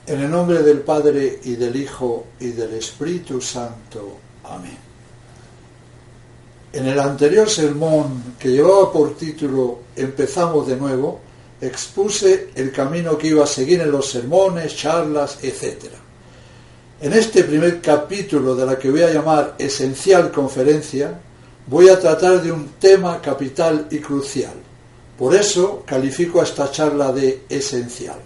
En el nombre del Padre, y del Hijo, y del Espíritu Santo. Amén. En el anterior sermón, que llevaba por título Empezamos de nuevo, expuse el camino que iba a seguir en los sermones, charlas, etc. En este primer capítulo de la que voy a llamar Esencial Conferencia, voy a tratar de un tema capital y crucial. Por eso califico a esta charla de esencial.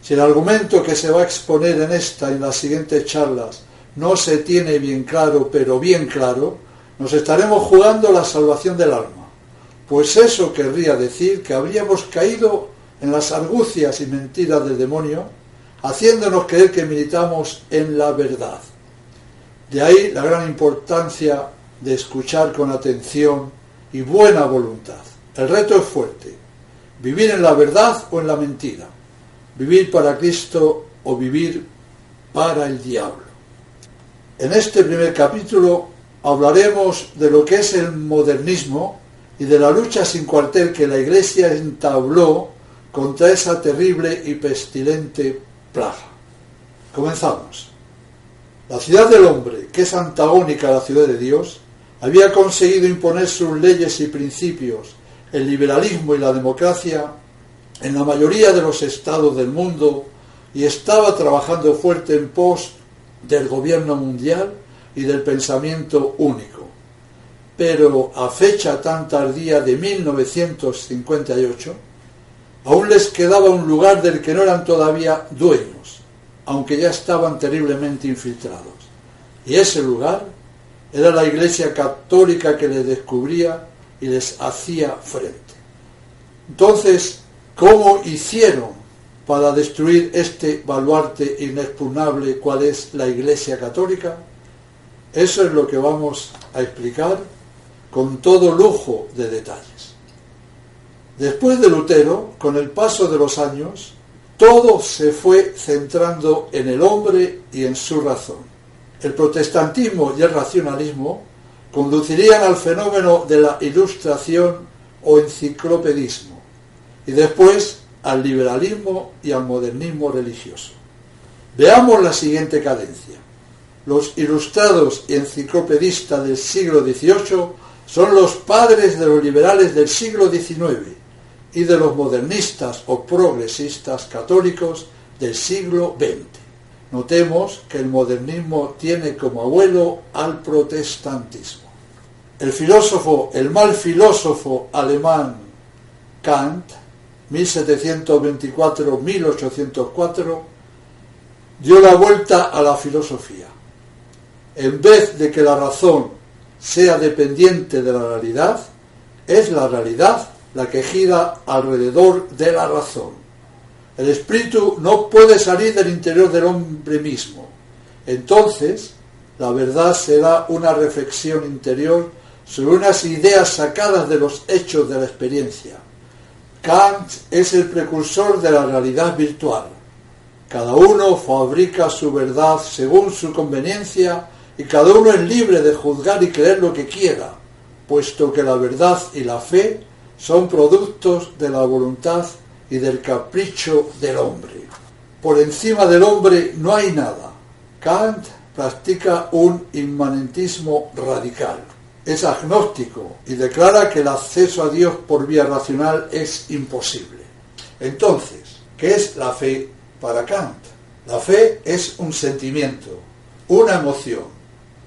Si el argumento que se va a exponer en esta y en las siguientes charlas no se tiene bien claro, pero bien claro, nos estaremos jugando la salvación del alma. Pues eso querría decir que habríamos caído en las argucias y mentiras del demonio, haciéndonos creer que militamos en la verdad. De ahí la gran importancia de escuchar con atención y buena voluntad. El reto es fuerte: vivir en la verdad o en la mentira, vivir para Cristo o vivir para el diablo. En este primer capítulo hablaremos de lo que es el modernismo y de la lucha sin cuartel que la Iglesia entabló contra esa terrible y pestilente plaga. Comenzamos. La ciudad del hombre, que es antagónica a la ciudad de Dios, había conseguido imponer sus leyes y principios, el liberalismo y la democracia, en la mayoría de los estados del mundo, y estaba trabajando fuerte en pos del gobierno mundial y del pensamiento único. Pero a fecha tan tardía de 1958, aún les quedaba un lugar del que no eran todavía dueños, aunque ya estaban terriblemente infiltrados. Y ese lugar era la Iglesia Católica, que les descubría y les hacía frente. Entonces, ¿cómo hicieron para destruir este baluarte inexpugnable cual es la Iglesia Católica? Eso es lo que vamos a explicar con todo lujo de detalles. Después de Lutero, con el paso de los años, todo se fue centrando en el hombre y en su razón. El protestantismo y el racionalismo conducirían al fenómeno de la ilustración o enciclopedismo, y después al liberalismo y al modernismo religioso. Veamos la siguiente cadencia. Los ilustrados y enciclopedistas del siglo XVIII son los padres de los liberales del siglo XIX y de los modernistas o progresistas católicos del siglo XX. Notemos que el modernismo tiene como abuelo al protestantismo. El mal filósofo alemán Kant, 1724-1804, dio la vuelta a la filosofía. En vez de que la razón sea dependiente de la realidad, es la realidad la que gira alrededor de la razón. El espíritu no puede salir del interior del hombre mismo. Entonces, la verdad será una reflexión interior sobre unas ideas sacadas de los hechos de la experiencia. Kant es el precursor de la realidad virtual. Cada uno fabrica su verdad según su conveniencia y cada uno es libre de juzgar y creer lo que quiera, puesto que la verdad y la fe son productos de la voluntad y del capricho del hombre. Por encima del hombre no hay nada. Kant practica un inmanentismo radical. Es agnóstico y declara que el acceso a Dios por vía racional es imposible. Entonces, ¿qué es la fe para Kant? La fe es un sentimiento, una emoción,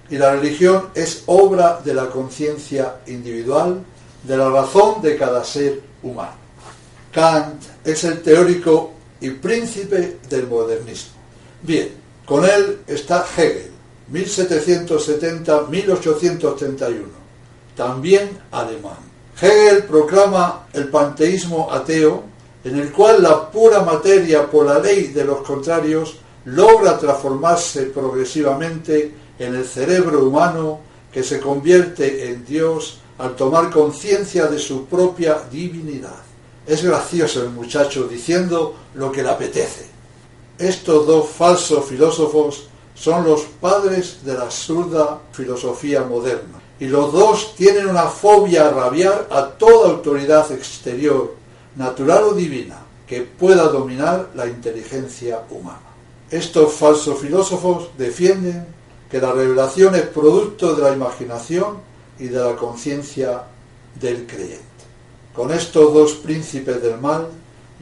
y la religión es obra de la conciencia individual, de la razón de cada ser humano. Kant es el teórico y príncipe del modernismo. Bien, con él está Hegel, 1770-1831, también alemán. Hegel proclama el panteísmo ateo, en el cual la pura materia, por la ley de los contrarios, logra transformarse progresivamente en el cerebro humano, que se convierte en Dios al tomar conciencia de su propia divinidad. Es gracioso el muchacho diciendo lo que le apetece. Estos dos falsos filósofos son los padres de la absurda filosofía moderna, y los dos tienen una fobia a rabiar a toda autoridad exterior, natural o divina, que que pueda dominar la inteligencia humana. Estos falsos filósofos defienden que la revelación es producto de la imaginación y de la conciencia del creyente. Con estos dos príncipes del mal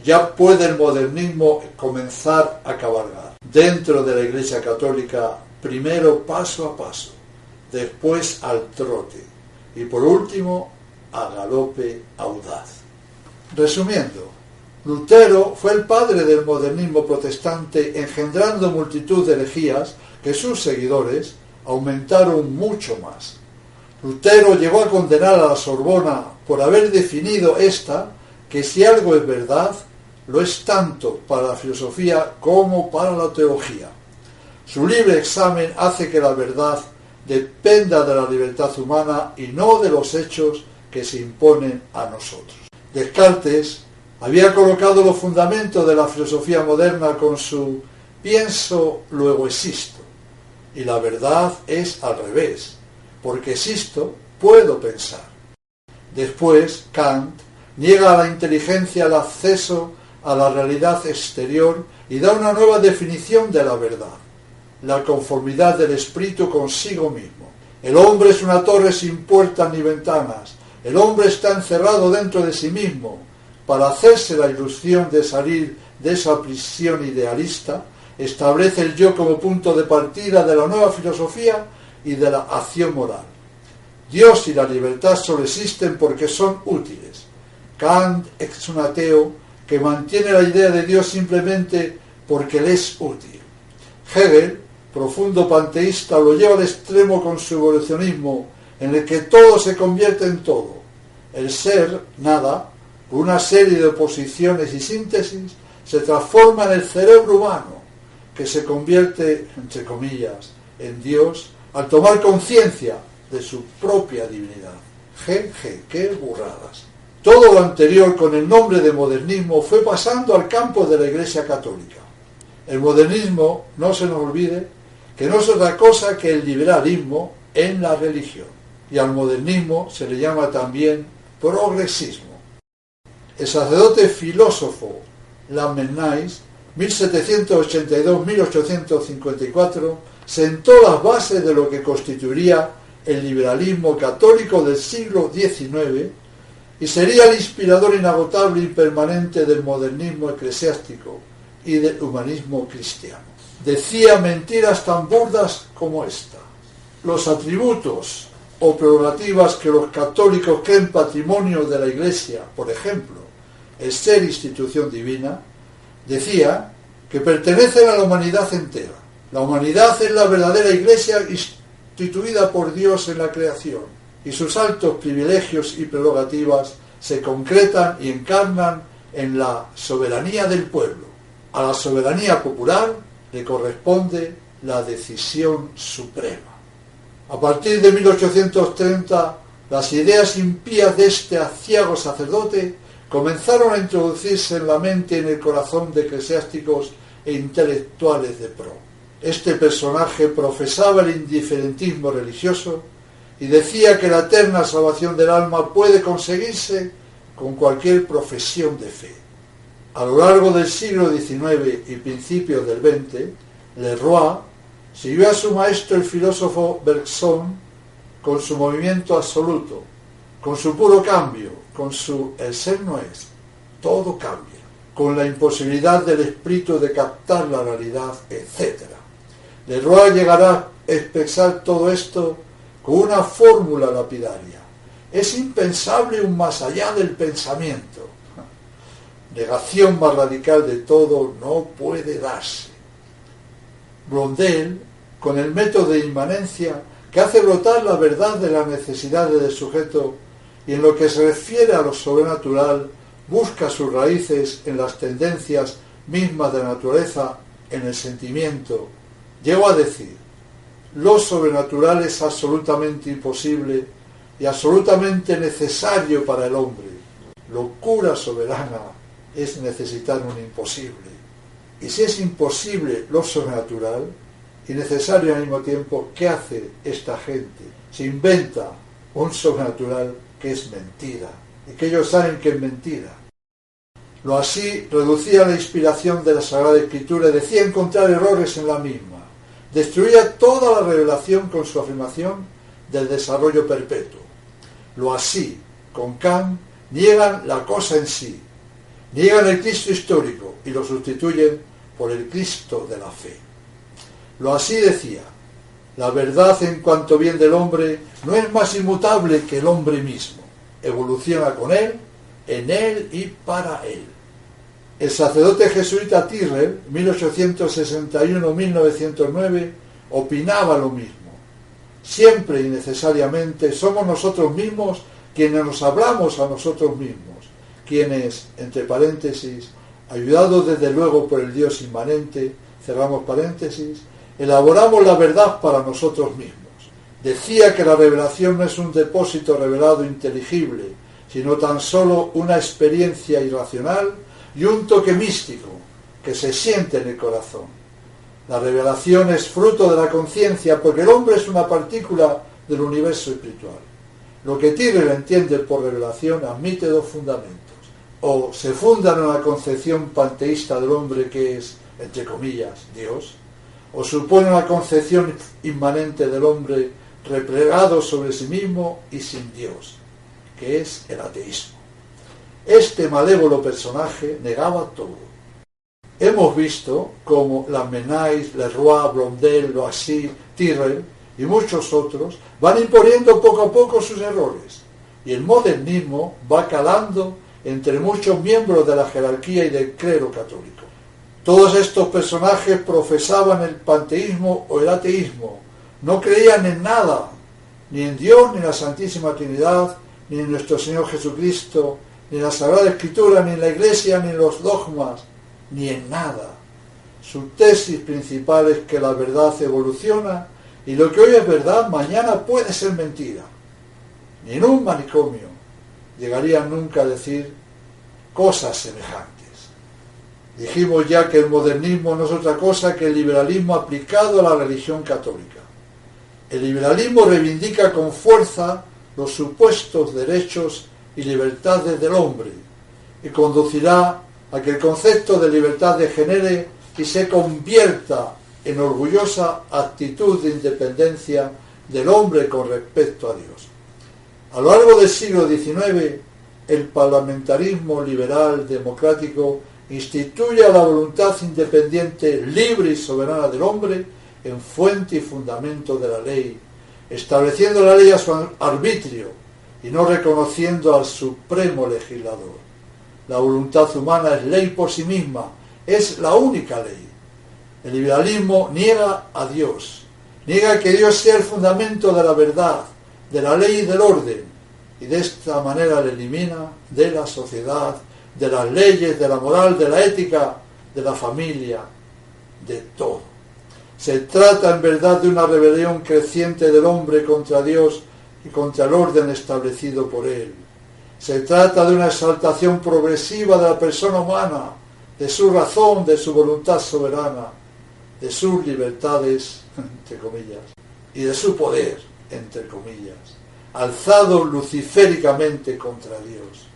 ya puede el modernismo comenzar a cabalgar dentro de la Iglesia Católica, primero paso a paso, después al trote y por último a galope audaz. Resumiendo, Lutero fue el padre del modernismo protestante, engendrando multitud de herejías que sus seguidores aumentaron mucho más. Lutero llegó a condenar a la Sorbona por haber definido esta que si algo es verdad, lo es tanto para la filosofía como para la teología. Su libre examen hace que la verdad dependa de la libertad humana y no de los hechos que se imponen a nosotros. Descartes había colocado los fundamentos de la filosofía moderna con su pienso, luego existo. Y la verdad es al revés, porque existo, puedo pensar. Después, Kant niega a la inteligencia el acceso a la realidad exterior y da una nueva definición de la verdad: la conformidad del espíritu consigo mismo. El hombre es una torre sin puertas ni ventanas. El hombre está encerrado dentro de sí mismo. Para hacerse la ilusión de salir de esa prisión idealista, establece el yo como punto de partida de la nueva filosofía y de la acción moral. Dios y la libertad solo existen porque son útiles. Kant es un ateo que mantiene la idea de Dios simplemente porque le es útil. Hegel, profundo panteísta, lo lleva al extremo con su evolucionismo, en el que todo se convierte en todo. El ser, nada, por una serie de oposiciones y síntesis, se transforma en el cerebro humano, que se convierte, entre comillas, en Dios, al tomar conciencia de su propia divinidad. ¡Qué burradas! Todo lo anterior, con el nombre de modernismo, fue pasando al campo de la Iglesia Católica. El modernismo, no se nos olvide, que no es otra cosa que el liberalismo en la religión. Y al modernismo se le llama también progresismo. El sacerdote filósofo Lamennais, 1782-1854, sentó las bases de lo que constituiría el liberalismo católico del siglo XIX y sería el inspirador inagotable y permanente del modernismo eclesiástico y del humanismo cristiano. Decía mentiras tan burdas como esta: los atributos o prerrogativas que los católicos creen patrimonio de la Iglesia, por ejemplo, el ser institución divina, decía que pertenecen a la humanidad entera. La humanidad es la verdadera Iglesia instituida por Dios en la creación, y sus altos privilegios y prerrogativas se concretan y encarnan en la soberanía del pueblo. A la soberanía popular le corresponde la decisión suprema. A partir de 1830, las ideas impías de este aciago sacerdote comenzaron a introducirse en la mente y en el corazón de eclesiásticos e intelectuales de pro. Este personaje profesaba el indiferentismo religioso y decía que la eterna salvación del alma puede conseguirse con cualquier profesión de fe. A lo largo del siglo XIX y principios del XX, Leroy siguió a su maestro el filósofo Bergson con su movimiento absoluto, con su puro cambio, con su el ser no es, todo cambia, con la imposibilidad del espíritu de captar la realidad, etc. Leroy llegará a expresar todo esto con una fórmula lapidaria: es impensable un más allá del pensamiento. Negación más radical de todo no puede darse. Blondel, con el método de inmanencia que hace brotar la verdad de las necesidades del sujeto y en lo que se refiere a lo sobrenatural, busca sus raíces en las tendencias mismas de la naturaleza, en el sentimiento, llegó a decir: lo sobrenatural es absolutamente imposible y absolutamente necesario para el hombre. Locura soberana es necesitar un imposible. Y si es imposible lo sobrenatural y necesario al mismo tiempo, ¿qué hace esta gente? Se inventa un sobrenatural que es mentira y que ellos saben que es mentira. Lo así reducía la inspiración de la Sagrada Escritura y decía encontrar errores en la misma. Destruía toda la revelación con su afirmación del desarrollo perpetuo. Lo así, con Kant, niegan la cosa en sí, niegan el Cristo histórico y lo sustituyen por el Cristo de la fe. Lo así decía, la verdad en cuanto bien del hombre no es más inmutable que el hombre mismo, evoluciona con él, en él y para él. El sacerdote jesuita Tyrrell, 1861-1909, opinaba lo mismo. Siempre y necesariamente somos nosotros mismos quienes nos hablamos a nosotros mismos, quienes, entre paréntesis, ayudados desde luego por el Dios inmanente, cerramos paréntesis, elaboramos la verdad para nosotros mismos. Decía que la revelación no es un depósito revelado inteligible, sino tan solo una experiencia irracional y un toque místico que se siente en el corazón. La revelación es fruto de la conciencia porque el hombre es una partícula del universo espiritual. Lo que Tyrrell entiende por revelación admite dos fundamentos. O se funda en una concepción panteísta del hombre que es, entre comillas, Dios, o supone una concepción inmanente del hombre replegado sobre sí mismo y sin Dios, que es el ateísmo. Este malévolo personaje negaba todo. Hemos visto cómo Lamennais, Leroy, Blondel, Loisy, Tyrrell y muchos otros van imponiendo poco a poco sus errores, y el modernismo va calando entre muchos miembros de la jerarquía y del clero católico. Todos estos personajes profesaban el panteísmo o el ateísmo, no creían en nada, ni en Dios, ni en la Santísima Trinidad, ni en nuestro Señor Jesucristo, ni en la Sagrada Escritura, ni en la Iglesia, ni en los dogmas, ni en nada. Su tesis principal es que la verdad evoluciona y lo que hoy es verdad, mañana puede ser mentira. Ni en un manicomio llegarían nunca a decir cosas semejantes. Dijimos ya que el modernismo no es otra cosa que el liberalismo aplicado a la religión católica. El liberalismo reivindica con fuerza los supuestos derechos y libertades del hombre y conducirá a que el concepto de libertad degenere y se convierta en orgullosa actitud de independencia del hombre con respecto a Dios. A lo largo del siglo XIX, el parlamentarismo liberal democrático instituye a la voluntad independiente, libre y soberana del hombre en fuente y fundamento de la ley, estableciendo la ley a su arbitrio y no reconociendo al supremo legislador. La voluntad humana es ley por sí misma, es la única ley. El liberalismo niega a Dios, niega que Dios sea el fundamento de la verdad, de la ley y del orden, y de esta manera le elimina de la sociedad, de las leyes, de la moral, de la ética, de la familia, de todo. Se trata en verdad de una rebelión creciente del hombre contra Dios y contra el orden establecido por él. Se trata de una exaltación progresiva de la persona humana, de su razón, de su voluntad soberana, de sus libertades, entre comillas, y de su poder, entre comillas, alzado luciféricamente contra Dios.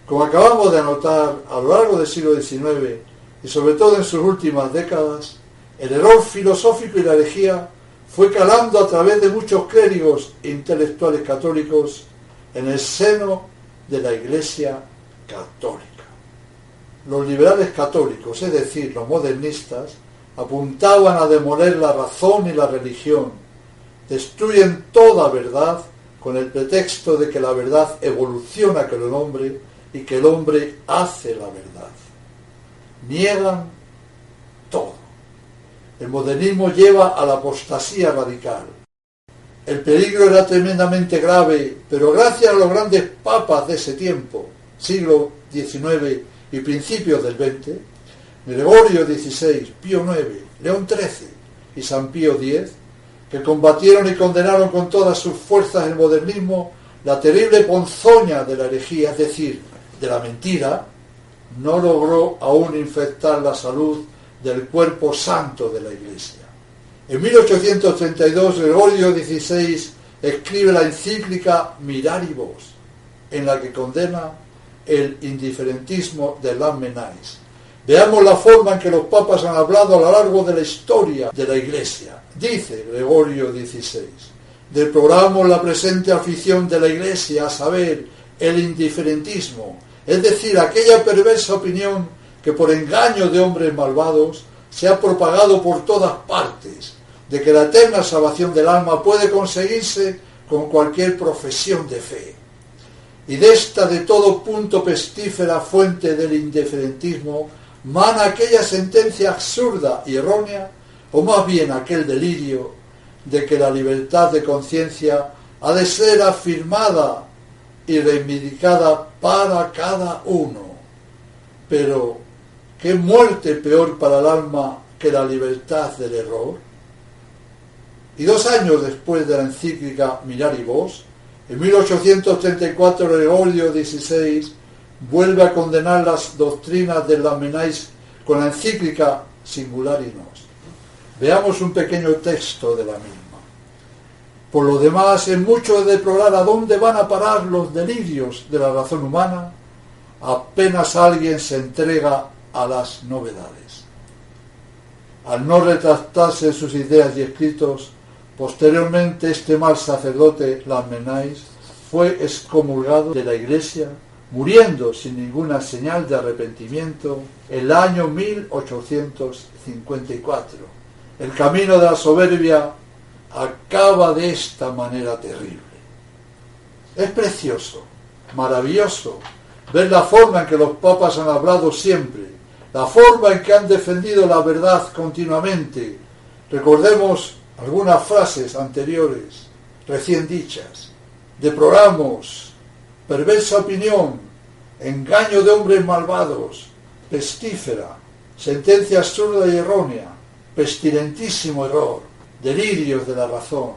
Como acabamos de anotar, a lo largo del siglo XIX, y sobre todo en sus últimas décadas, el error filosófico y la herejía fue calando a través de muchos clérigos e intelectuales católicos en el seno de la Iglesia católica. Los liberales católicos, es decir, los modernistas, apuntaban a demoler la razón y la religión, destruyen toda verdad con el pretexto de que la verdad evoluciona con el hombre y que el hombre hace la verdad. Niegan todo. El modernismo lleva a la apostasía radical. El peligro era tremendamente grave, pero gracias a los grandes papas de ese tiempo, siglo XIX y principios del XX, Gregorio XVI, Pío IX, León XIII y San Pío X, que combatieron y condenaron con todas sus fuerzas el modernismo, la terrible ponzoña de la herejía, es decir, de la mentira, no logró aún infectar la salud del cuerpo santo de la Iglesia. En 1832 Gregorio XVI escribe la encíclica Miraribus, en la que condena el indiferentismo de Lammenais. Veamos la forma en que los papas han hablado a lo largo de la historia de la Iglesia. Dice Gregorio XVI: deploramos la presente afición de la Iglesia, a saber, el indiferentismo, es decir, aquella perversa opinión que por engaño de hombres malvados se ha propagado por todas partes, de que la eterna salvación del alma puede conseguirse con cualquier profesión de fe. Y de esta de todo punto pestífera fuente del indiferentismo mana aquella sentencia absurda y errónea, o más bien aquel delirio, de que la libertad de conciencia ha de ser afirmada y reivindicada para cada uno. Pero, ¿qué muerte peor para el alma que la libertad del error? Y 2 años después de la encíclica Mirari Vos, en 1834 Gregorio XVI vuelve a condenar las doctrinas de Lammenais con la encíclica Singularis Nos. Veamos un pequeño texto de la misma. Por lo demás, es mucho de deplorar a dónde van a parar los delirios de la razón humana, apenas alguien se entrega a las novedades. Al no retractarse sus ideas y escritos, posteriormente este mal sacerdote Lammenais fue excomulgado de la Iglesia, muriendo sin ninguna señal de arrepentimiento en el año 1854. El camino de la soberbia acaba de esta manera terrible. Es precioso, maravilloso, ver la forma en que los papas han hablado siempre, la forma en que han defendido la verdad continuamente. Recordemos algunas frases anteriores, recién dichas. Deploramos, perversa opinión, engaño de hombres malvados, pestífera, sentencia absurda y errónea, pestilentísimo error, delirios de la razón.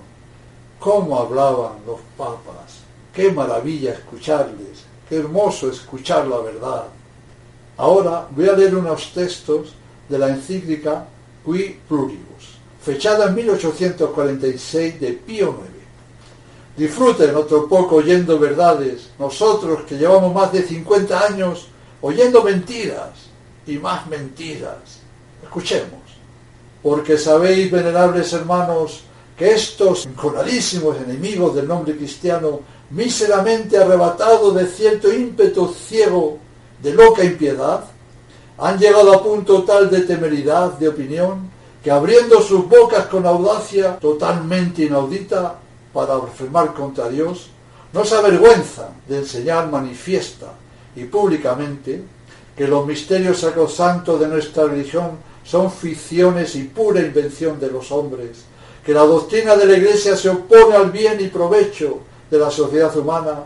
¿Cómo hablaban los papas? ¡Qué maravilla escucharles! ¡Qué hermoso escuchar la verdad! Ahora voy a leer unos textos de la encíclica Qui Pluribus, fechada en 1846 de Pío IX. Disfruten otro poco oyendo verdades, nosotros que llevamos más de 50 años oyendo mentiras y más mentiras. Escuchemos. Porque sabéis, venerables hermanos, que estos enconadísimos enemigos del nombre cristiano, míseramente arrebatados de cierto ímpetu ciego de loca impiedad, han llegado a punto tal de temeridad de opinión, que abriendo sus bocas con audacia totalmente inaudita para blasfemar contra Dios, no se avergüenzan de enseñar manifiesta y públicamente que los misterios sacrosantos de nuestra religión son ficciones y pura invención de los hombres, que la doctrina de la Iglesia se opone al bien y provecho de la sociedad humana,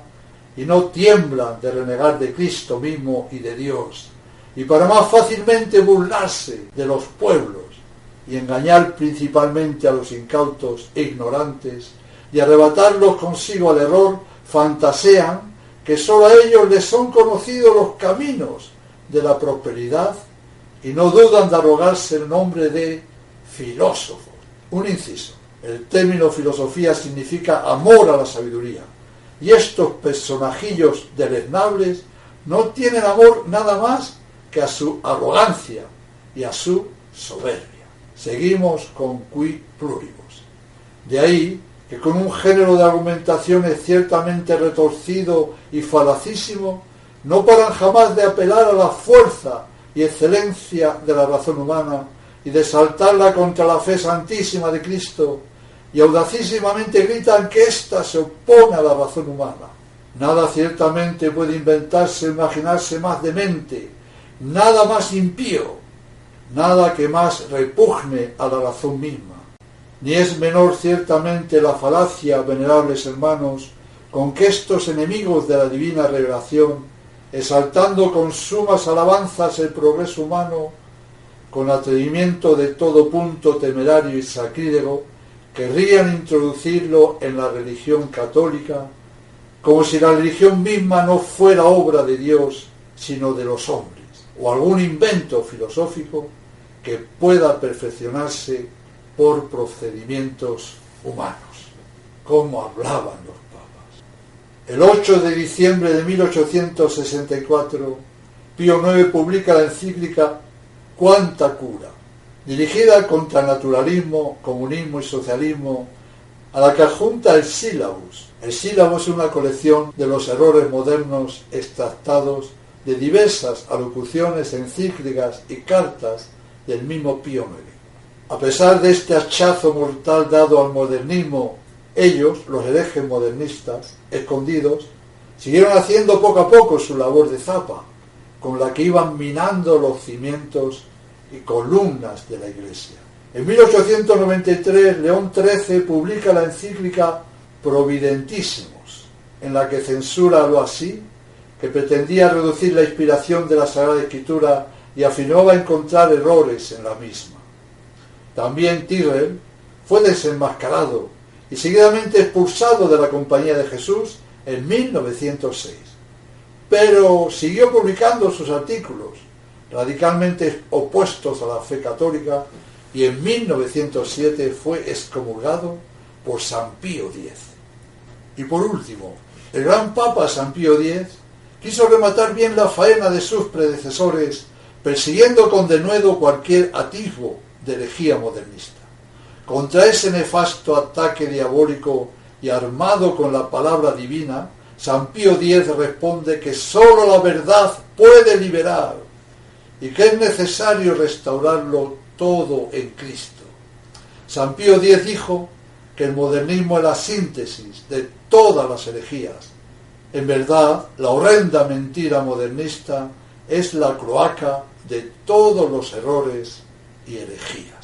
y no tiemblan de renegar de Cristo mismo y de Dios, y para más fácilmente burlarse de los pueblos y engañar principalmente a los incautos e ignorantes y arrebatarlos consigo al error, fantasean que sólo a ellos les son conocidos los caminos de la prosperidad y no dudan de arrogarse el nombre de filósofos. Un inciso. El término filosofía significa amor a la sabiduría, y estos personajillos deleznables no tienen amor nada más que a su arrogancia y a su soberbia. Seguimos con Qui Pluribus. De ahí que con un género de argumentaciones ciertamente retorcido y falacísimo, no paran jamás de apelar a la fuerza y excelencia de la razón humana y de saltarla contra la fe santísima de Cristo, y audacísimamente gritan que ésta se opone a la razón humana. Nada ciertamente puede inventarse o imaginarse más demente, nada más impío, nada que más repugne a la razón misma. Ni es menor ciertamente la falacia, venerables hermanos, con que estos enemigos de la divina revelación, exaltando con sumas alabanzas el progreso humano, con atrevimiento de todo punto temerario y sacrílego, querrían introducirlo en la religión católica, como si la religión misma no fuera obra de Dios, sino de los hombres, o algún invento filosófico que pueda perfeccionarse por procedimientos humanos. ¿Cómo hablaban los papas? El 8 de diciembre de 1864, Pío IX publica la encíclica Quanta Cura, dirigida contra el naturalismo, comunismo y socialismo, a la que adjunta el Sílabus. El Sílabus es una colección de los errores modernos extractados de diversas alocuciones, encíclicas y cartas del mismo Pío IX. A pesar de este hachazo mortal dado al modernismo, ellos, los herejes modernistas, escondidos, siguieron haciendo poco a poco su labor de zapa, con la que iban minando los cimientos y columnas de la Iglesia. En 1893, León XIII publica la encíclica Providentissimos, en la que censura lo así, que pretendía reducir la inspiración de la Sagrada Escritura y afirmaba encontrar errores en la misma. También Tyrrell fue desenmascarado y seguidamente expulsado de la Compañía de Jesús en 1906, pero siguió publicando sus artículos radicalmente opuestos a la fe católica y en 1907 fue excomulgado por San Pío X. Y por último, el gran Papa San Pío X quiso rematar bien la faena de sus predecesores, persiguiendo con denuedo cualquier atisbo de herejía modernista. Contra ese nefasto ataque diabólico y armado con la palabra divina, San Pío X responde que sólo la verdad puede liberar y que es necesario restaurarlo todo en Cristo. San Pío X dijo que el modernismo es la síntesis de todas las herejías. En verdad, la horrenda mentira modernista es la cloaca de todos los errores y herejías.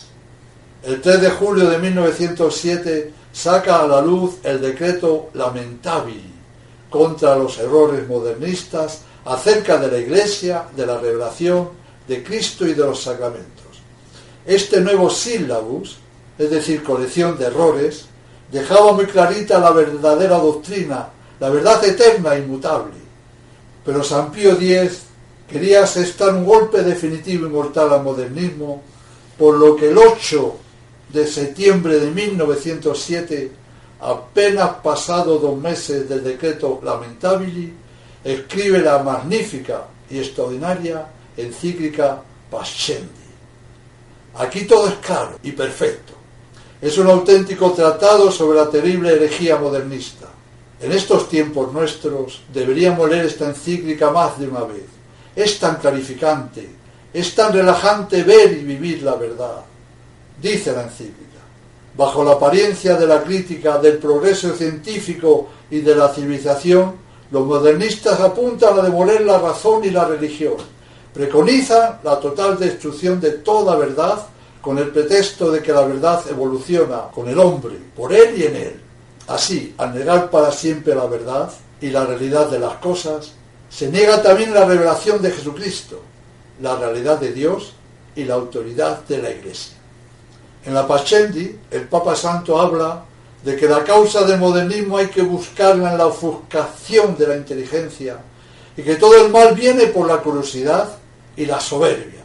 El 3 de julio de 1907 saca a la luz el decreto Lamentabili contra los errores modernistas acerca de la Iglesia, de la revelación de Cristo y de los sacramentos. Este nuevo sílabus, es decir, colección de errores, dejaba muy clarita la verdadera doctrina, la verdad eterna e inmutable. Pero San Pío X quería asestar un golpe definitivo y mortal al modernismo, por lo que el 8 de septiembre de 1907, apenas pasado 2 meses del decreto Lamentabili, escribe la magnífica y extraordinaria encíclica Pascendi. Aquí todo es claro y perfecto. Es un auténtico tratado sobre la terrible herejía modernista. En estos tiempos nuestros deberíamos leer esta encíclica más de una vez. Es tan clarificante, es tan relajante ver y vivir la verdad. Dice la encíclica: bajo la apariencia de la crítica del progreso científico y de la civilización, los modernistas apuntan a demoler la razón y la religión. Preconizan la total destrucción de toda verdad con el pretexto de que la verdad evoluciona con el hombre, por él y en él. Así, al negar para siempre la verdad y la realidad de las cosas, se niega también la revelación de Jesucristo, la realidad de Dios y la autoridad de la Iglesia. En la Pascendi, el Papa Santo habla de que la causa del modernismo hay que buscarla en la ofuscación de la inteligencia y que todo el mal viene por la curiosidad y la soberbia.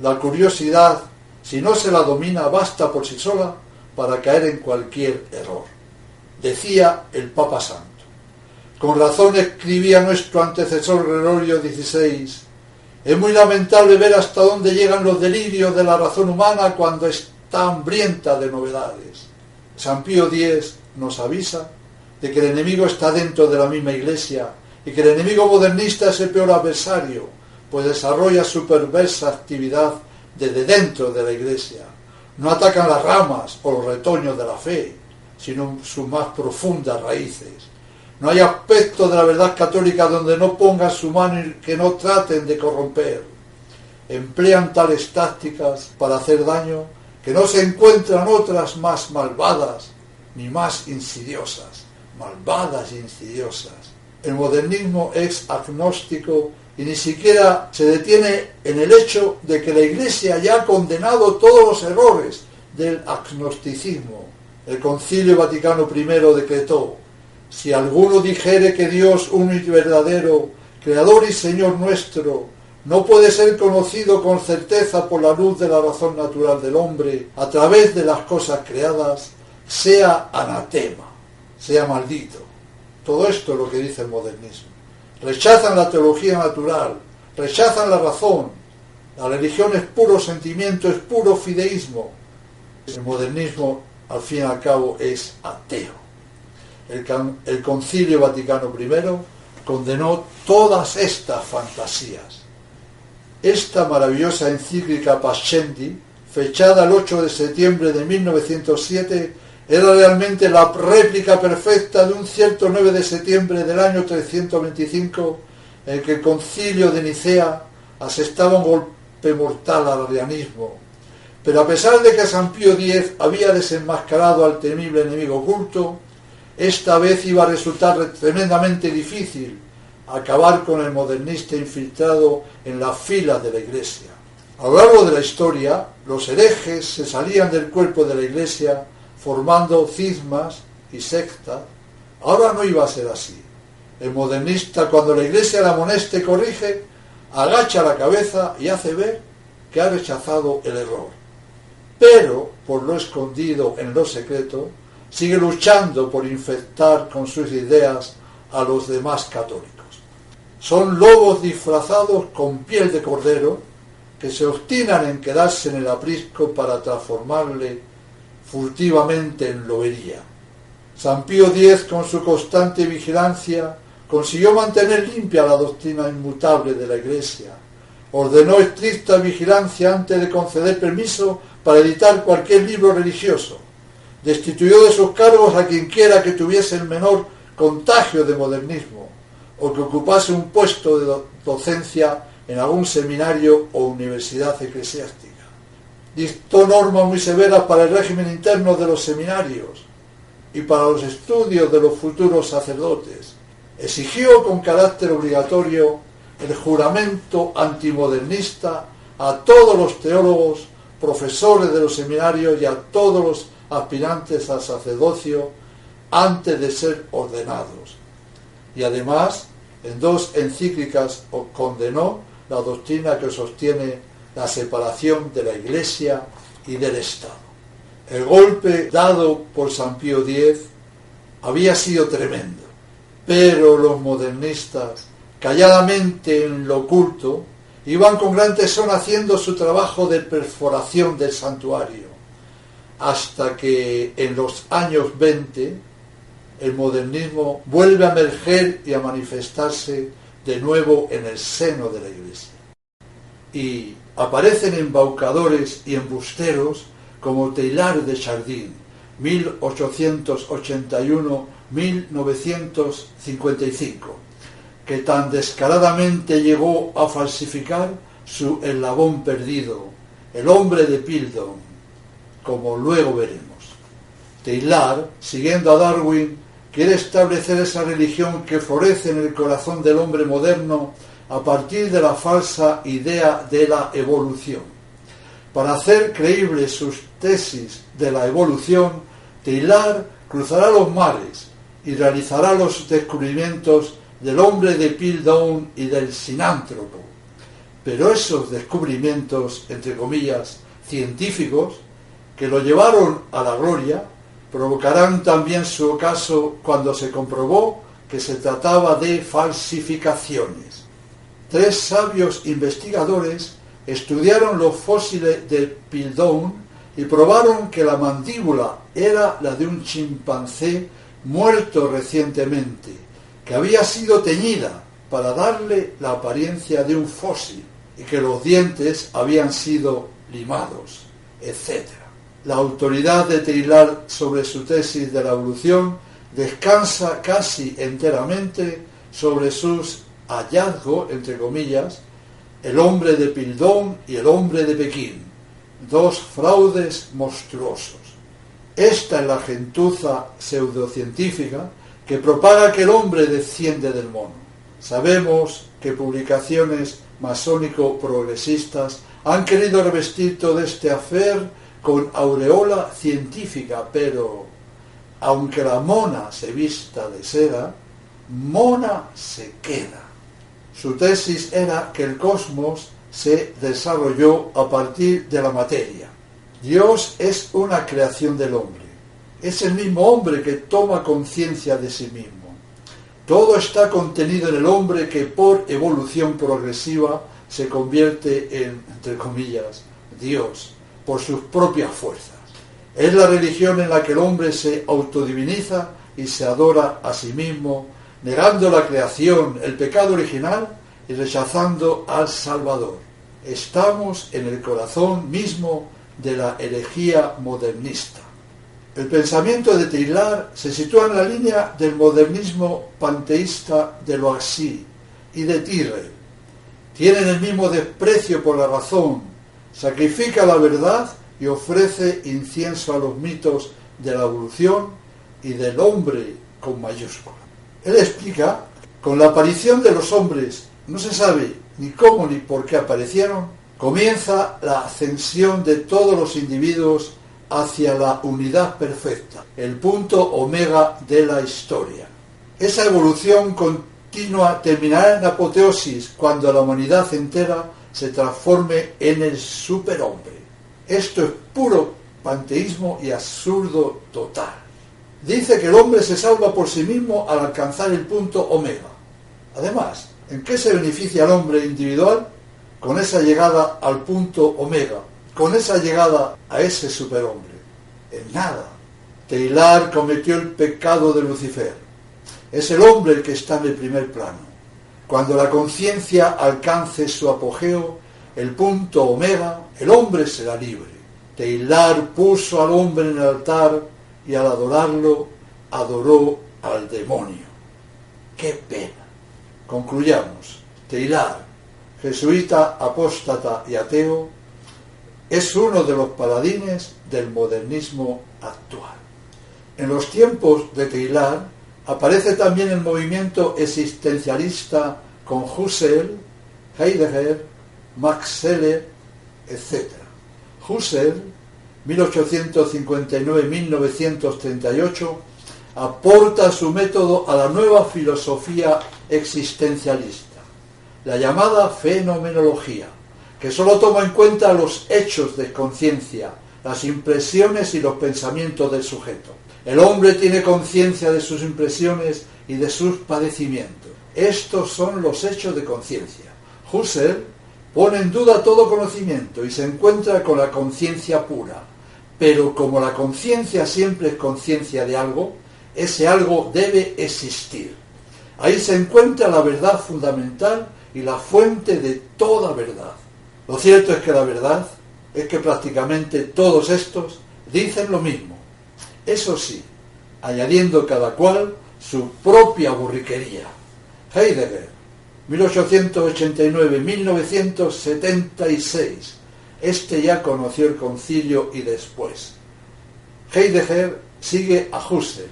La curiosidad, si no se la domina, basta por sí sola para caer en cualquier error. Decía el Papa Santo. Con razón escribía nuestro antecesor Gregorio XVI: es muy lamentable ver hasta dónde llegan los delirios de la razón humana cuando está hambrienta de novedades. San Pío X nos avisa de que el enemigo está dentro de la misma Iglesia y que el enemigo modernista es el peor adversario, pues desarrolla su perversa actividad desde dentro de la Iglesia. No atacan las ramas o los retoños de la fe, sino sus más profundas raíces. No hay aspecto de la verdad católica donde no pongan su mano y que no traten de corromper. Emplean tales tácticas para hacer daño que no se encuentran otras más malvadas ni más insidiosas. Malvadas e insidiosas. El modernismo es agnóstico y ni siquiera se detiene en el hecho de que la Iglesia ya ha condenado todos los errores del agnosticismo. El Concilio Vaticano I decretó: si alguno dijere que Dios uno y verdadero, Creador y Señor nuestro, no puede ser conocido con certeza por la luz de la razón natural del hombre a través de las cosas creadas, sea anatema, sea maldito. Todo esto es lo que dice el modernismo. Rechazan la teología natural, rechazan la razón. La religión es puro sentimiento, es puro fideísmo. El modernismo, al fin y al cabo, es ateo. El Concilio Vaticano I condenó todas estas fantasías. Esta maravillosa encíclica Pascendi, fechada el 8 de septiembre de 1907, era realmente la réplica perfecta de un cierto 9 de septiembre del año 325, en que el Concilio de Nicea asestaba un golpe mortal al arrianismo. Pero a pesar de que San Pío X había desenmascarado al temible enemigo oculto, esta vez iba a resultar tremendamente difícil acabar con el modernista infiltrado en las filas de la Iglesia. A lo largo de la historia, los herejes se salían del cuerpo de la Iglesia formando cismas y sectas. Ahora no iba a ser así. El modernista, cuando la Iglesia le amonesta y corrige, agacha la cabeza y hace ver que ha rechazado el error. Pero, por lo escondido en lo secreto, sigue luchando por infectar con sus ideas a los demás católicos. Son lobos disfrazados con piel de cordero que se obstinan en quedarse en el aprisco para transformarle furtivamente en lobería. San Pío X, con su constante vigilancia, consiguió mantener limpia la doctrina inmutable de la Iglesia. Ordenó estricta vigilancia antes de conceder permiso para editar cualquier libro religioso. Destituyó de sus cargos a quienquiera que tuviese el menor contagio de modernismo o que ocupase un puesto de docencia en algún seminario o universidad eclesiástica. Dictó normas muy severas para el régimen interno de los seminarios y para los estudios de los futuros sacerdotes. Exigió con carácter obligatorio el juramento antimodernista a todos los teólogos, profesores de los seminarios y a todos los aspirantes al sacerdocio antes de ser ordenados. Y además, en 2 encíclicas condenó la doctrina que sostiene la separación de la Iglesia y del Estado. El golpe dado por San Pío X había sido tremendo, pero los modernistas, calladamente en lo oculto, iban con gran tesón haciendo su trabajo de perforación del santuario, hasta que en los años 20 el modernismo vuelve a emerger y a manifestarse de nuevo en el seno de la Iglesia. Y aparecen embaucadores y embusteros como Teilhard de Chardin, 1881-1955, que tan descaradamente llegó a falsificar su eslabón perdido, el hombre de Piltdown, como luego veremos. Teilhard, siguiendo a Darwin, quiere establecer esa religión que florece en el corazón del hombre moderno a partir de la falsa idea de la evolución. Para hacer creíbles sus tesis de la evolución, Teilhard cruzará los mares y realizará los descubrimientos del hombre de Piltdown y del sinántropo. Pero esos descubrimientos, entre comillas, científicos, que lo llevaron a la gloria, provocarán también su ocaso cuando se comprobó que se trataba de falsificaciones. 3 sabios investigadores estudiaron los fósiles de Piltdown y probaron que la mandíbula era la de un chimpancé muerto recientemente, que había sido teñida para darle la apariencia de un fósil y que los dientes habían sido limados, etc. La autoridad de Teilhard sobre su tesis de la evolución descansa casi enteramente sobre sus hallazgos, entre comillas, el hombre de Piltdown y el hombre de Pekín, 2 fraudes monstruosos. Esta es la gentuza pseudocientífica que propaga que el hombre desciende del mono. Sabemos que publicaciones masónico-progresistas han querido revestir todo este affair con aureola científica, pero aunque la mona se vista de seda, mona se queda. Su tesis era que el cosmos se desarrolló a partir de la materia. Dios es una creación del hombre. Es el mismo hombre que toma conciencia de sí mismo. Todo está contenido en el hombre que por evolución progresiva se convierte en, entre comillas, Dios, por sus propias fuerzas. Es la religión en la que el hombre se autodiviniza y se adora a sí mismo, negando la creación, el pecado original y rechazando al Salvador. Estamos en el corazón mismo de la herejía modernista. El pensamiento de Teilhard se sitúa en la línea del modernismo panteísta de Loisy y de Tyrrell. Tienen el mismo desprecio por la razón, sacrifica la verdad y ofrece incienso a los mitos de la evolución y del hombre con mayúscula. Él explica, con la aparición de los hombres, no se sabe ni cómo ni por qué aparecieron, comienza la ascensión de todos los individuos hacia la unidad perfecta, el punto omega de la historia. Esa evolución continua terminará en apoteosis cuando la humanidad entera se transforme en el superhombre. Esto es puro panteísmo y absurdo total. Dice que el hombre se salva por sí mismo al alcanzar el punto omega. Además, ¿en qué se beneficia el hombre individual con esa llegada al punto omega, con esa llegada a ese superhombre? En nada. Teilhard cometió el pecado de Lucifer. Es el hombre el que está en el primer plano. Cuando la conciencia alcance su apogeo, el punto omega, el hombre será libre. Teilhard puso al hombre en el altar y al adorarlo, adoró al demonio. ¡Qué pena! Concluyamos. Teilhard, jesuita, apóstata y ateo, es uno de los paladines del modernismo actual. En los tiempos de Teilhard aparece también el movimiento existencialista con Husserl, Heidegger, Max Scheler, etc. Husserl, 1859-1938, aporta su método a la nueva filosofía existencialista, la llamada fenomenología, que sólo toma en cuenta los hechos de conciencia, las impresiones y los pensamientos del sujeto. El hombre tiene conciencia de sus impresiones y de sus padecimientos. Estos son los hechos de conciencia. Husserl pone en duda todo conocimiento y se encuentra con la conciencia pura. Pero como la conciencia siempre es conciencia de algo, ese algo debe existir. Ahí se encuentra la verdad fundamental y la fuente de toda verdad. Lo cierto es que la verdad es que prácticamente todos estos dicen lo mismo. Eso sí, añadiendo cada cual su propia borriquería. Heidegger, 1889-1976. Este ya conoció el concilio y después. Heidegger sigue a Husserl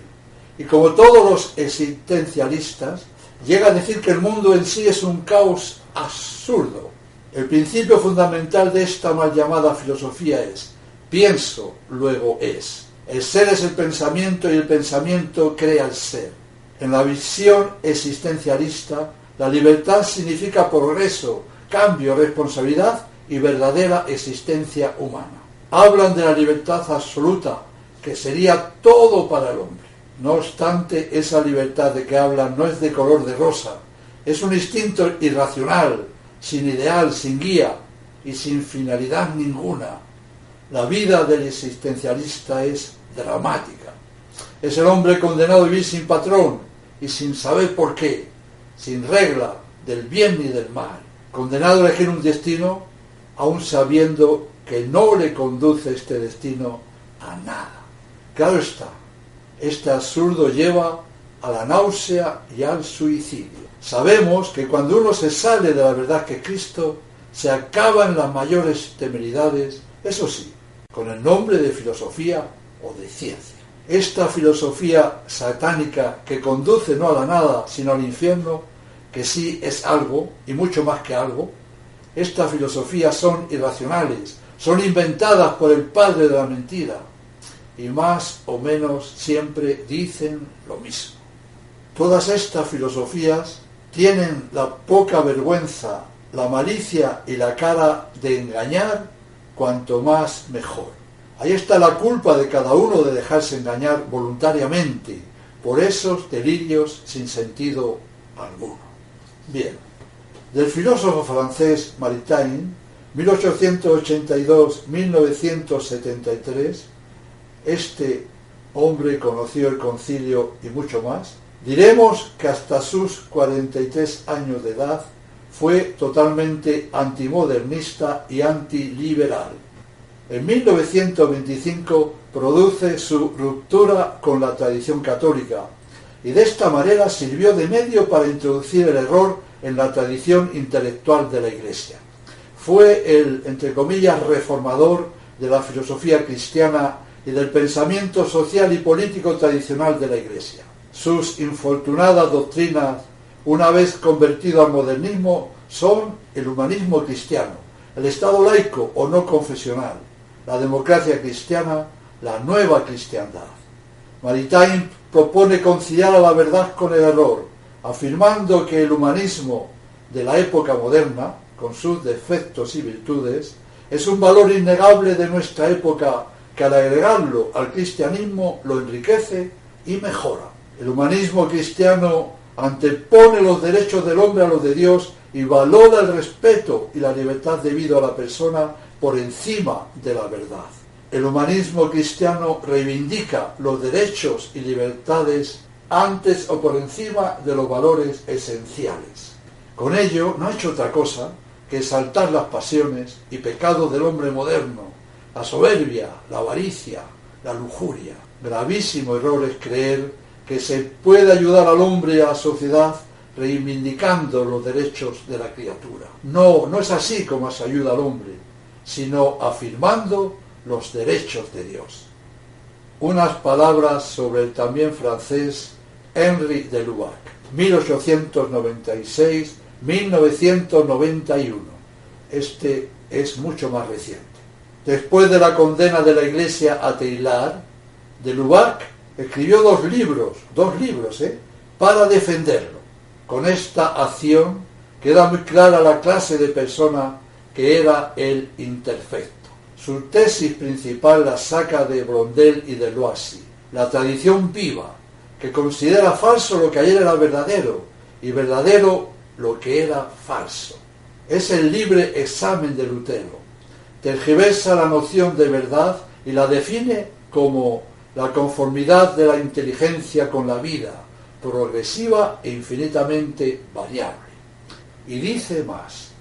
y, como todos los existencialistas, llega a decir que el mundo en sí es un caos absurdo. El principio fundamental de esta mal llamada filosofía es: pienso, luego es. El ser es el pensamiento y el pensamiento crea el ser. En la visión existencialista, la libertad significa progreso, cambio, responsabilidad y verdadera existencia humana. Hablan de la libertad absoluta, que sería todo para el hombre. No obstante, esa libertad de que hablan no es de color de rosa. Es un instinto irracional, sin ideal, sin guía y sin finalidad ninguna. La vida del existencialista es dramática. Es el hombre condenado a vivir sin patrón y sin saber por qué, sin regla del bien ni del mal, condenado a elegir un destino, aun sabiendo que no le conduce este destino a nada. Claro está, este absurdo lleva a la náusea y al suicidio. Sabemos que cuando uno se sale de la verdad que es Cristo, se acaban las mayores temeridades, eso sí, con el nombre de filosofía o de ciencia. Esta filosofía satánica que conduce no a la nada, sino al infierno, que sí es algo, y mucho más que algo, estas filosofías son irracionales, son inventadas por el padre de la mentira, y más o menos siempre dicen lo mismo. Todas estas filosofías tienen la poca vergüenza, la malicia y la cara de engañar, cuanto más mejor. Ahí está la culpa de cada uno de dejarse engañar voluntariamente, por esos delirios sin sentido alguno. Bien, del filósofo francés Maritain, 1882-1973, este hombre conoció el concilio y mucho más. Diremos que hasta sus 43 años de edad fue totalmente antimodernista y antiliberal. En 1925 produce su ruptura con la tradición católica y de esta manera sirvió de medio para introducir el error en la tradición intelectual de la Iglesia. Fue el, entre comillas, reformador de la filosofía cristiana y del pensamiento social y político tradicional de la Iglesia. Sus infortunadas doctrinas, una vez convertido al modernismo, son el humanismo cristiano, el Estado laico o no confesional, la democracia cristiana, la nueva cristiandad. Maritain propone conciliar a la verdad con el error, afirmando que el humanismo de la época moderna, con sus defectos y virtudes, es un valor innegable de nuestra época que al agregarlo al cristianismo lo enriquece y mejora. El humanismo cristiano antepone los derechos del hombre a los de Dios y valora el respeto y la libertad debido a la persona por encima de la verdad. El humanismo cristiano reivindica los derechos y libertades antes o por encima de los valores esenciales. Con ello no ha hecho otra cosa que exaltar las pasiones y pecados del hombre moderno, la soberbia, la avaricia, la lujuria. Gravísimo error es creer que se puede ayudar al hombre y a la sociedad reivindicando los derechos de la criatura. No, no es así como se ayuda al hombre, sino afirmando los derechos de Dios. Unas palabras sobre el también francés Henri de Lubac, 1896-1991. Este es mucho más reciente. Después de la condena de la Iglesia a Teilhard, de Lubac escribió dos libros, para defenderlo. Con esta acción queda muy clara la clase de persona que era el imperfecto. Su tesis principal la saca de Blondel y de Loisy, la tradición viva, que considera falso lo que ayer era verdadero y verdadero lo que era falso. Es el libre examen de Lutero. Tergiversa la noción de verdad y la define como la conformidad de la inteligencia con la vida, progresiva e infinitamente variable. Y dice más,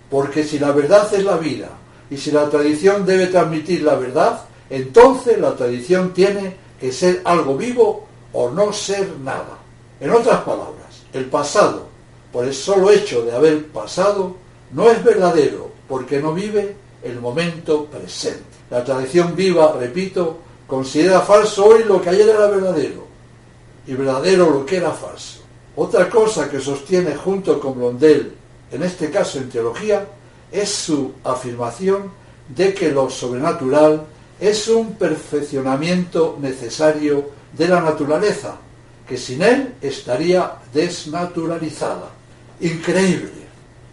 porque si la verdad es la vida, y si la tradición debe transmitir la verdad, entonces la tradición tiene que ser algo vivo o no ser nada. En otras palabras, el pasado, por el solo hecho de haber pasado, no es verdadero, porque no vive el momento presente. La tradición viva, repito, considera falso hoy lo que ayer era verdadero, y verdadero lo que era falso. Otra cosa que sostiene junto con Blondel, en este caso en teología, es su afirmación de que lo sobrenatural es un perfeccionamiento necesario de la naturaleza, que sin él estaría desnaturalizada. Increíble.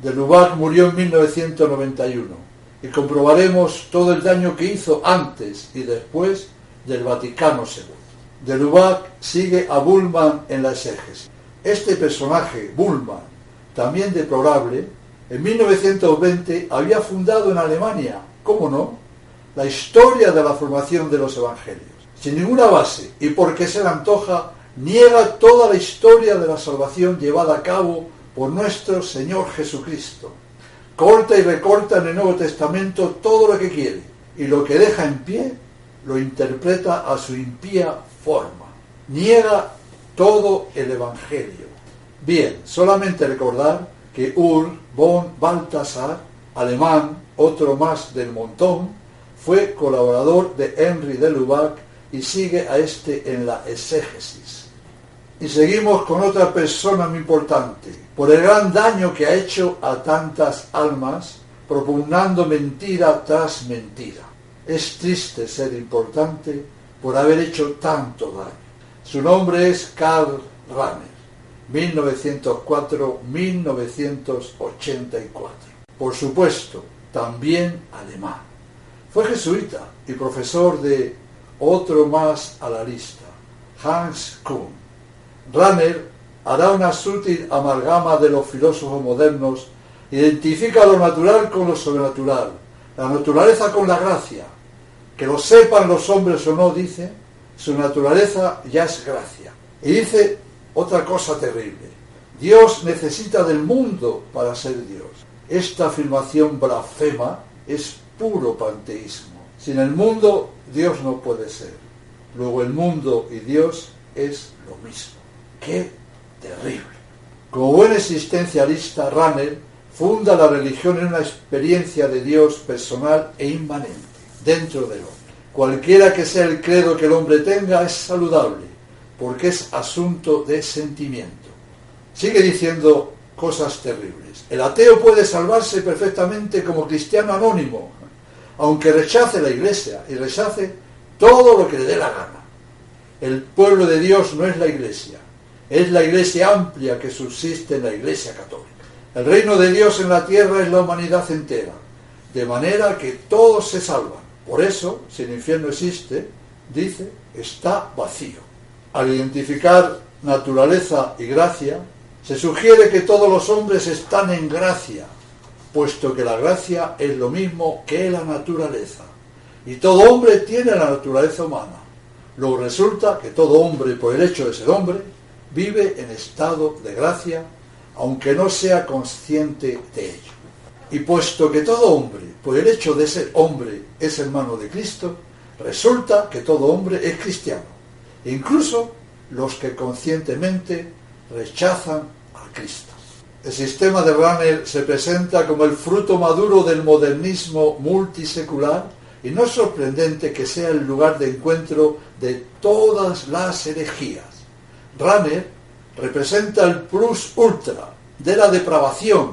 De Lubac murió en 1991 y comprobaremos todo el daño que hizo antes y después del Vaticano II. De Lubac sigue a Bultmann en la exégesis. Este personaje, Bultmann, también deplorable, en 1920 había fundado en Alemania, ¿cómo no?, la historia de la formación de los evangelios. Sin ninguna base y porque se le antoja, niega toda la historia de la salvación llevada a cabo por nuestro Señor Jesucristo. Corta y recorta en el Nuevo Testamento todo lo que quiere y lo que deja en pie lo interpreta a su impía forma. Niega todo el evangelio. Bien, solamente recordar que Ur von Balthasar, alemán, otro más del montón, fue colaborador de Henri de Lubac y sigue a este en la exégesis. Y seguimos con otra persona muy importante, por el gran daño que ha hecho a tantas almas, propugnando mentira tras mentira. Es triste ser importante por haber hecho tanto daño. Su nombre es Karl Rahner. 1904-1984. Por supuesto, también alemán. Fue jesuita y profesor de otro más a la lista, Hans Kuhn. Rahner hará una sutil amalgama de los filósofos modernos, identifica lo natural con lo sobrenatural, la naturaleza con la gracia. Que lo sepan los hombres o no, dice, su naturaleza ya es gracia. Y dice otra cosa terrible: Dios necesita del mundo para ser Dios. Esta afirmación blasfema es puro panteísmo. Sin el mundo, Dios no puede ser. Luego el mundo y Dios es lo mismo. ¡Qué terrible! Como buen existencialista, Rahner funda la religión en una experiencia de Dios personal e inmanente, dentro del hombre. Cualquiera que sea el credo que el hombre tenga es saludable, porque es asunto de sentimiento. Sigue diciendo cosas terribles. El ateo puede salvarse perfectamente como cristiano anónimo, aunque rechace la Iglesia y rechace todo lo que le dé la gana. El pueblo de Dios no es la Iglesia, es la Iglesia amplia que subsiste en la Iglesia católica. El reino de Dios en la tierra es la humanidad entera, de manera que todos se salvan. Por eso, si el infierno existe, dice, está vacío. Al identificar naturaleza y gracia, se sugiere que todos los hombres están en gracia, puesto que la gracia es lo mismo que la naturaleza. Y todo hombre tiene la naturaleza humana. Luego resulta que todo hombre, por el hecho de ser hombre, vive en estado de gracia, aunque no sea consciente de ello. Y puesto que todo hombre, por el hecho de ser hombre, es hermano de Cristo, resulta que todo hombre es cristiano, incluso los que conscientemente rechazan a Cristo. El sistema de Rahner se presenta como el fruto maduro del modernismo multisecular, y no es sorprendente que sea el lugar de encuentro de todas las herejías. Rahner representa el plus ultra de la depravación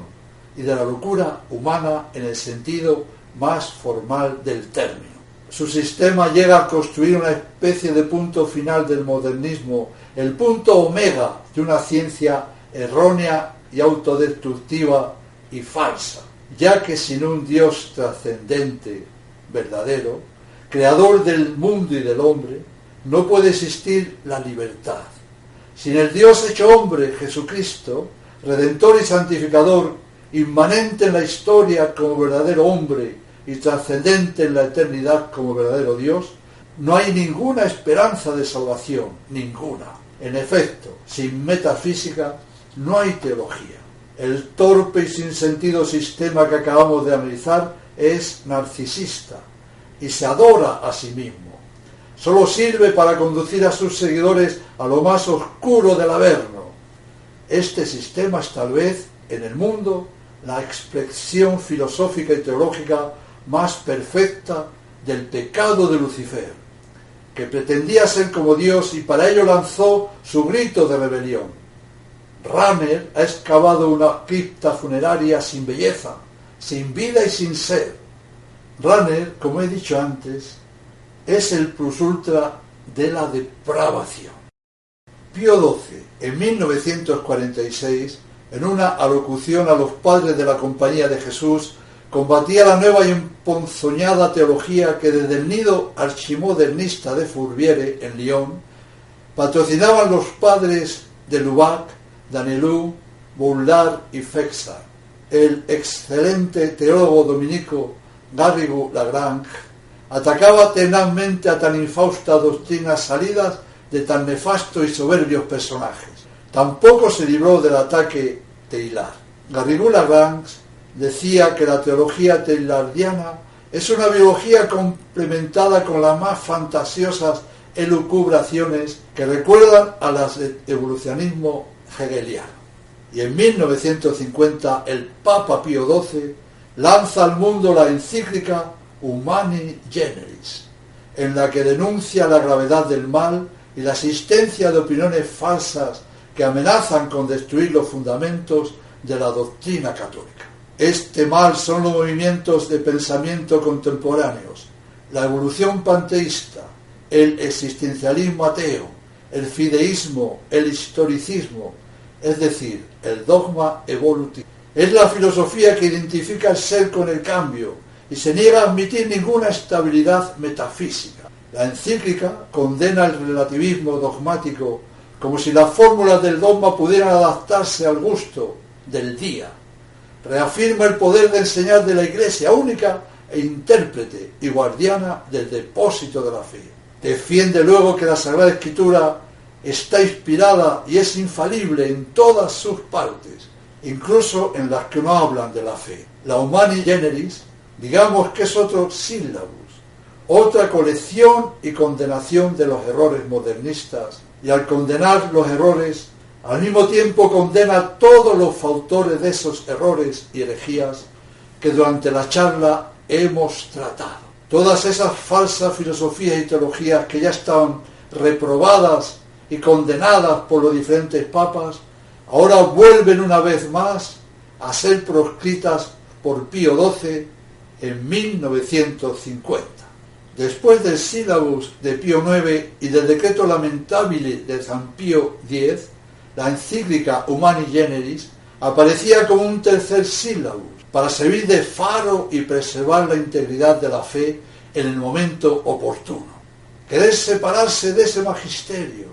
y de la locura humana en el sentido más formal del término. Su sistema llega a construir una especie de punto final del modernismo, el punto omega de una ciencia errónea y autodestructiva y falsa, ya que sin un Dios trascendente, verdadero, creador del mundo y del hombre, no puede existir la libertad. Sin el Dios hecho hombre, Jesucristo, redentor y santificador, inmanente en la historia como verdadero hombre y trascendente en la eternidad como verdadero Dios, no hay ninguna esperanza de salvación, ninguna. En efecto, sin metafísica no hay teología. El torpe y sin sentido sistema que acabamos de analizar es narcisista y se adora a sí mismo. Solo sirve para conducir a sus seguidores a lo más oscuro del Averno. Este sistema es tal vez en el mundo la expresión filosófica y teológica más perfecta del pecado de Lucifer, que pretendía ser como Dios y para ello lanzó su grito de rebelión. Rahner ha excavado una cripta funeraria sin belleza, sin vida y sin ser. Rahner, como he dicho antes, es el plus ultra de la depravación. Pío XII, en 1946, en una alocución a los padres de la Compañía de Jesús, combatía la nueva y emponzoñada teología que desde el nido archimodernista de Fourvière, en Lyon, patrocinaban los padres de Lubac, Danelou, Boulard y Fexard. El excelente teólogo dominico Garrigou-Lagrange atacaba tenazmente a tan infausta doctrinas salidas de tan nefastos y soberbios personajes. Tampoco se libró del ataque teilar. Garrigou-Lagrange decía que la teología teilardiana es una biología complementada con las más fantasiosas elucubraciones que recuerdan a las del evolucionismo hegeliano. Y en 1950 el Papa Pío XII lanza al mundo la encíclica Humani Generis, en la que denuncia la gravedad del mal y la existencia de opiniones falsas que amenazan con destruir los fundamentos de la doctrina católica. Este mal son los movimientos de pensamiento contemporáneos, la evolución panteísta, el existencialismo ateo, el fideísmo, el historicismo, es decir, el dogma evolutivo. Es la filosofía que identifica el ser con el cambio y se niega a admitir ninguna estabilidad metafísica. La encíclica condena el relativismo dogmático como si las fórmulas del dogma pudieran adaptarse al gusto del día. Reafirma el poder de enseñar de la Iglesia, única e intérprete y guardiana del depósito de la fe. Defiende luego que la Sagrada Escritura está inspirada y es infalible en todas sus partes, incluso en las que no hablan de la fe. La Humani Generis, digamos que es otro sílabus, otra colección y condenación de los errores modernistas, y al condenar los errores, al mismo tiempo condena a todos los autores de esos errores y herejías que durante la charla hemos tratado. Todas esas falsas filosofías y teologías que ya estaban reprobadas y condenadas por los diferentes papas, ahora vuelven una vez más a ser proscritas por Pío XII en 1950. Después del sílabus de Pío IX y del decreto lamentable de San Pío X, la encíclica Humani Generis aparecía como un tercer sílabus para servir de faro y preservar la integridad de la fe en el momento oportuno. Querer separarse de ese magisterio,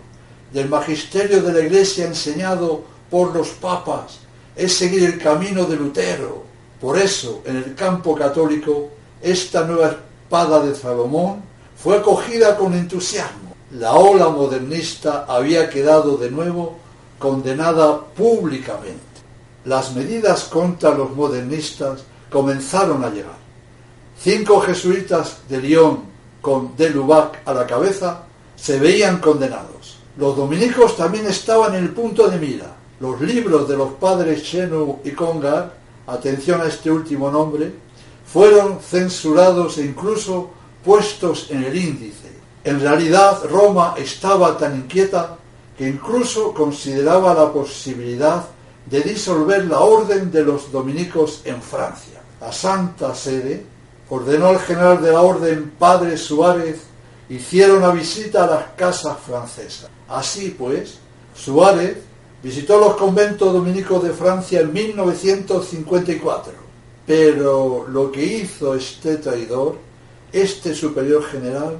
del magisterio de la Iglesia enseñado por los papas, es seguir el camino de Lutero. Por eso, en el campo católico, esta nueva espada de Salomón fue acogida con entusiasmo. La ola modernista había quedado de nuevo condenada públicamente. Las medidas contra los modernistas comenzaron a llegar. 5 jesuitas de Lyon, con de Lubac a la cabeza, se veían condenados. Los dominicos también estaban en el punto de mira. Los libros de los padres Chenu y Congar, atención a este último nombre, fueron censurados e incluso puestos en el índice. En realidad, Roma estaba tan inquieta que incluso consideraba la posibilidad de disolver la orden de los dominicos en Francia. La Santa Sede ordenó al general de la orden, Padre Suárez, hiciera una visita a las casas francesas. Así pues, Suárez visitó los conventos dominicos de Francia en 1954. Pero lo que hizo este traidor, este superior general,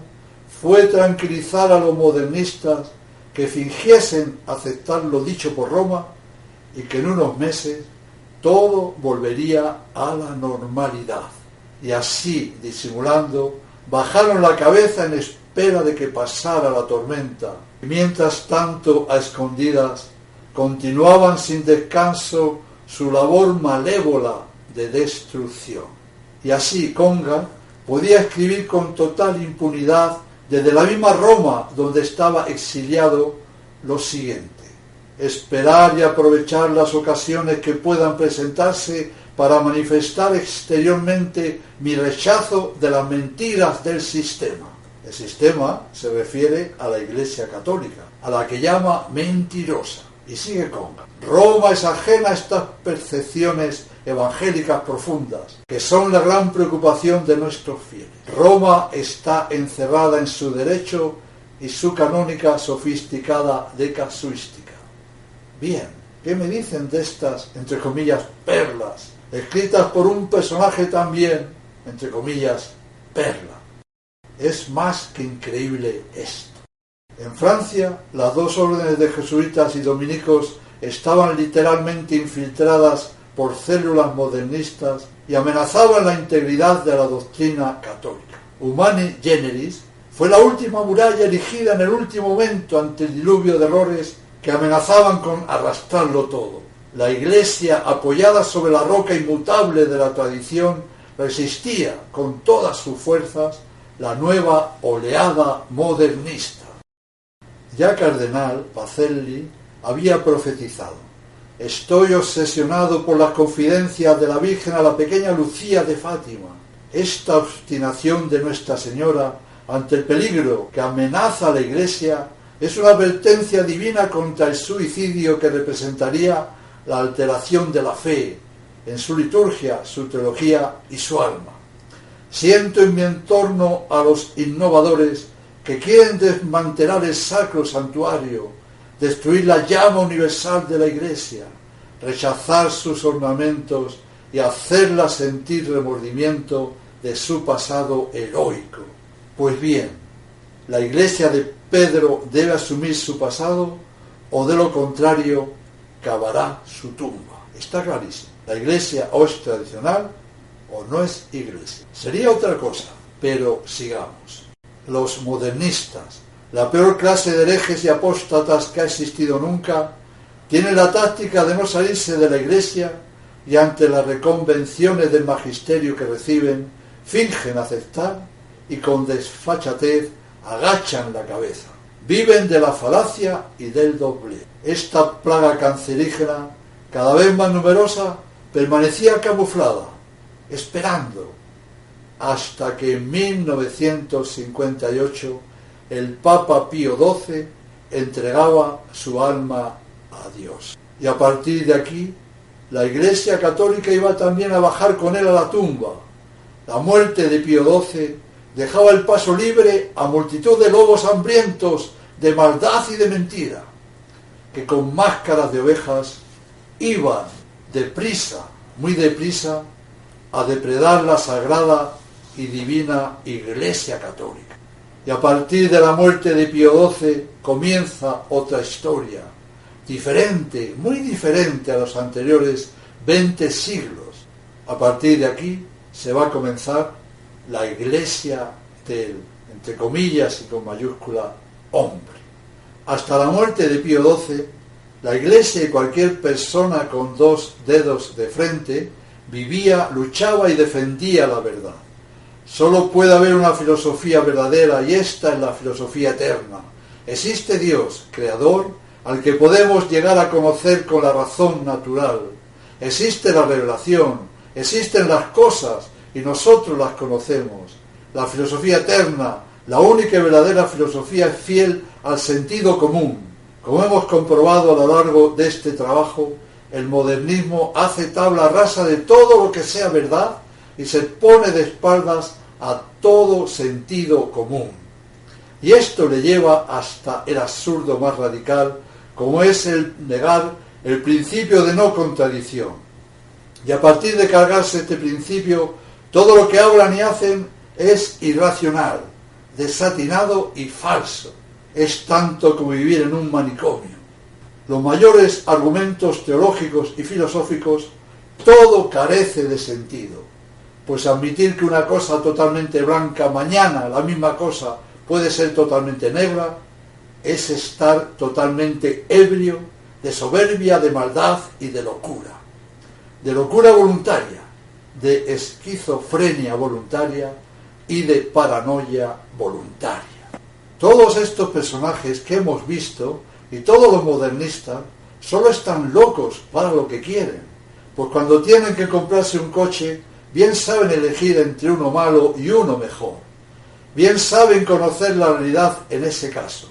fue tranquilizar a los modernistas que fingiesen aceptar lo dicho por Roma y que en unos meses todo volvería a la normalidad. Y así, disimulando, bajaron la cabeza en espera de que pasara la tormenta. Y mientras tanto, a escondidas, continuaban sin descanso su labor malévola de destrucción. Y así Conga podía escribir con total impunidad desde la misma Roma donde estaba exiliado lo siguiente: esperar y aprovechar las ocasiones que puedan presentarse para manifestar exteriormente mi rechazo de las mentiras del sistema. El sistema se refiere a la Iglesia Católica, a la que llama mentirosa. Y sigue Conga: Roma es ajena a estas percepciones evangélicas profundas, que son la gran preocupación de nuestros fieles. Roma está encerrada en su derecho y su canónica sofisticada de casuística. Bien, ¿qué me dicen de estas, entre comillas, perlas, escritas por un personaje también, entre comillas, perla? Es más que increíble esto. En Francia, las dos órdenes de jesuitas y dominicos estaban literalmente infiltradas por células modernistas y amenazaban la integridad de la doctrina católica. Humani Generis fue la última muralla erigida en el último momento ante el diluvio de errores que amenazaban con arrastrarlo todo. La Iglesia, apoyada sobre la roca inmutable de la tradición, resistía con todas sus fuerzas la nueva oleada modernista. Ya Cardenal Pacelli había profetizado: estoy obsesionado por las confidencias de la Virgen a la pequeña Lucía de Fátima. Esta obstinación de Nuestra Señora ante el peligro que amenaza a la Iglesia es una advertencia divina contra el suicidio que representaría la alteración de la fe en su liturgia, su teología y su alma. Siento en mi entorno a los innovadores que quieren desmantelar el sacro santuario, destruir la llama universal de la Iglesia, rechazar sus ornamentos y hacerla sentir remordimiento de su pasado heroico. Pues bien, la Iglesia de Pedro debe asumir su pasado o de lo contrario cavará su tumba. Está clarísimo. La Iglesia o es tradicional o no es Iglesia. Sería otra cosa, pero sigamos. Los modernistas, la peor clase de herejes y apóstatas que ha existido nunca, tienen la táctica de no salirse de la Iglesia y ante las reconvenciones del magisterio que reciben, fingen aceptar y con desfachatez agachan la cabeza. Viven de la falacia y del doblez. Esta plaga cancerígena, cada vez más numerosa, permanecía camuflada, esperando, hasta que en 1958 el Papa Pío XII entregaba su alma a Dios. Y a partir de aquí, la Iglesia Católica iba también a bajar con él a la tumba. La muerte de Pío XII dejaba el paso libre a multitud de lobos hambrientos de maldad y de mentira, que con máscaras de ovejas iban deprisa, muy deprisa, a depredar la sagrada y divina Iglesia Católica. Y a partir de la muerte de Pío XII comienza otra historia, diferente, muy diferente a los anteriores 20 siglos. A partir de aquí se va a comenzar la Iglesia del, entre comillas y con mayúscula, hombre. Hasta la muerte de Pío XII, la Iglesia y cualquier persona con dos dedos de frente vivía, luchaba y defendía la verdad. Solo puede haber una filosofía verdadera y esta es la filosofía eterna. Existe Dios, creador, al que podemos llegar a conocer con la razón natural. Existe la revelación, existen las cosas y nosotros las conocemos. La filosofía eterna, la única y verdadera filosofía, es fiel al sentido común. Como hemos comprobado a lo largo de este trabajo, el modernismo hace tabla rasa de todo lo que sea verdad y se pone de espaldas a todo sentido común. Y esto le lleva hasta el absurdo más radical, como es el negar el principio de no contradicción. Y a partir de cargarse este principio, todo lo que hablan y hacen es irracional, desatinado y falso. Es tanto como vivir en un manicomio. Los mayores argumentos teológicos y filosóficos, todo carece de sentido. Pues admitir que una cosa totalmente blanca, mañana la misma cosa puede ser totalmente negra, es estar totalmente ebrio de soberbia, de maldad y de locura voluntaria, de esquizofrenia voluntaria y de paranoia voluntaria. Todos estos personajes que hemos visto y todos los modernistas solo están locos para lo que quieren, pues cuando tienen que comprarse un coche, bien saben elegir entre uno malo y uno mejor. Bien saben conocer la realidad en ese caso.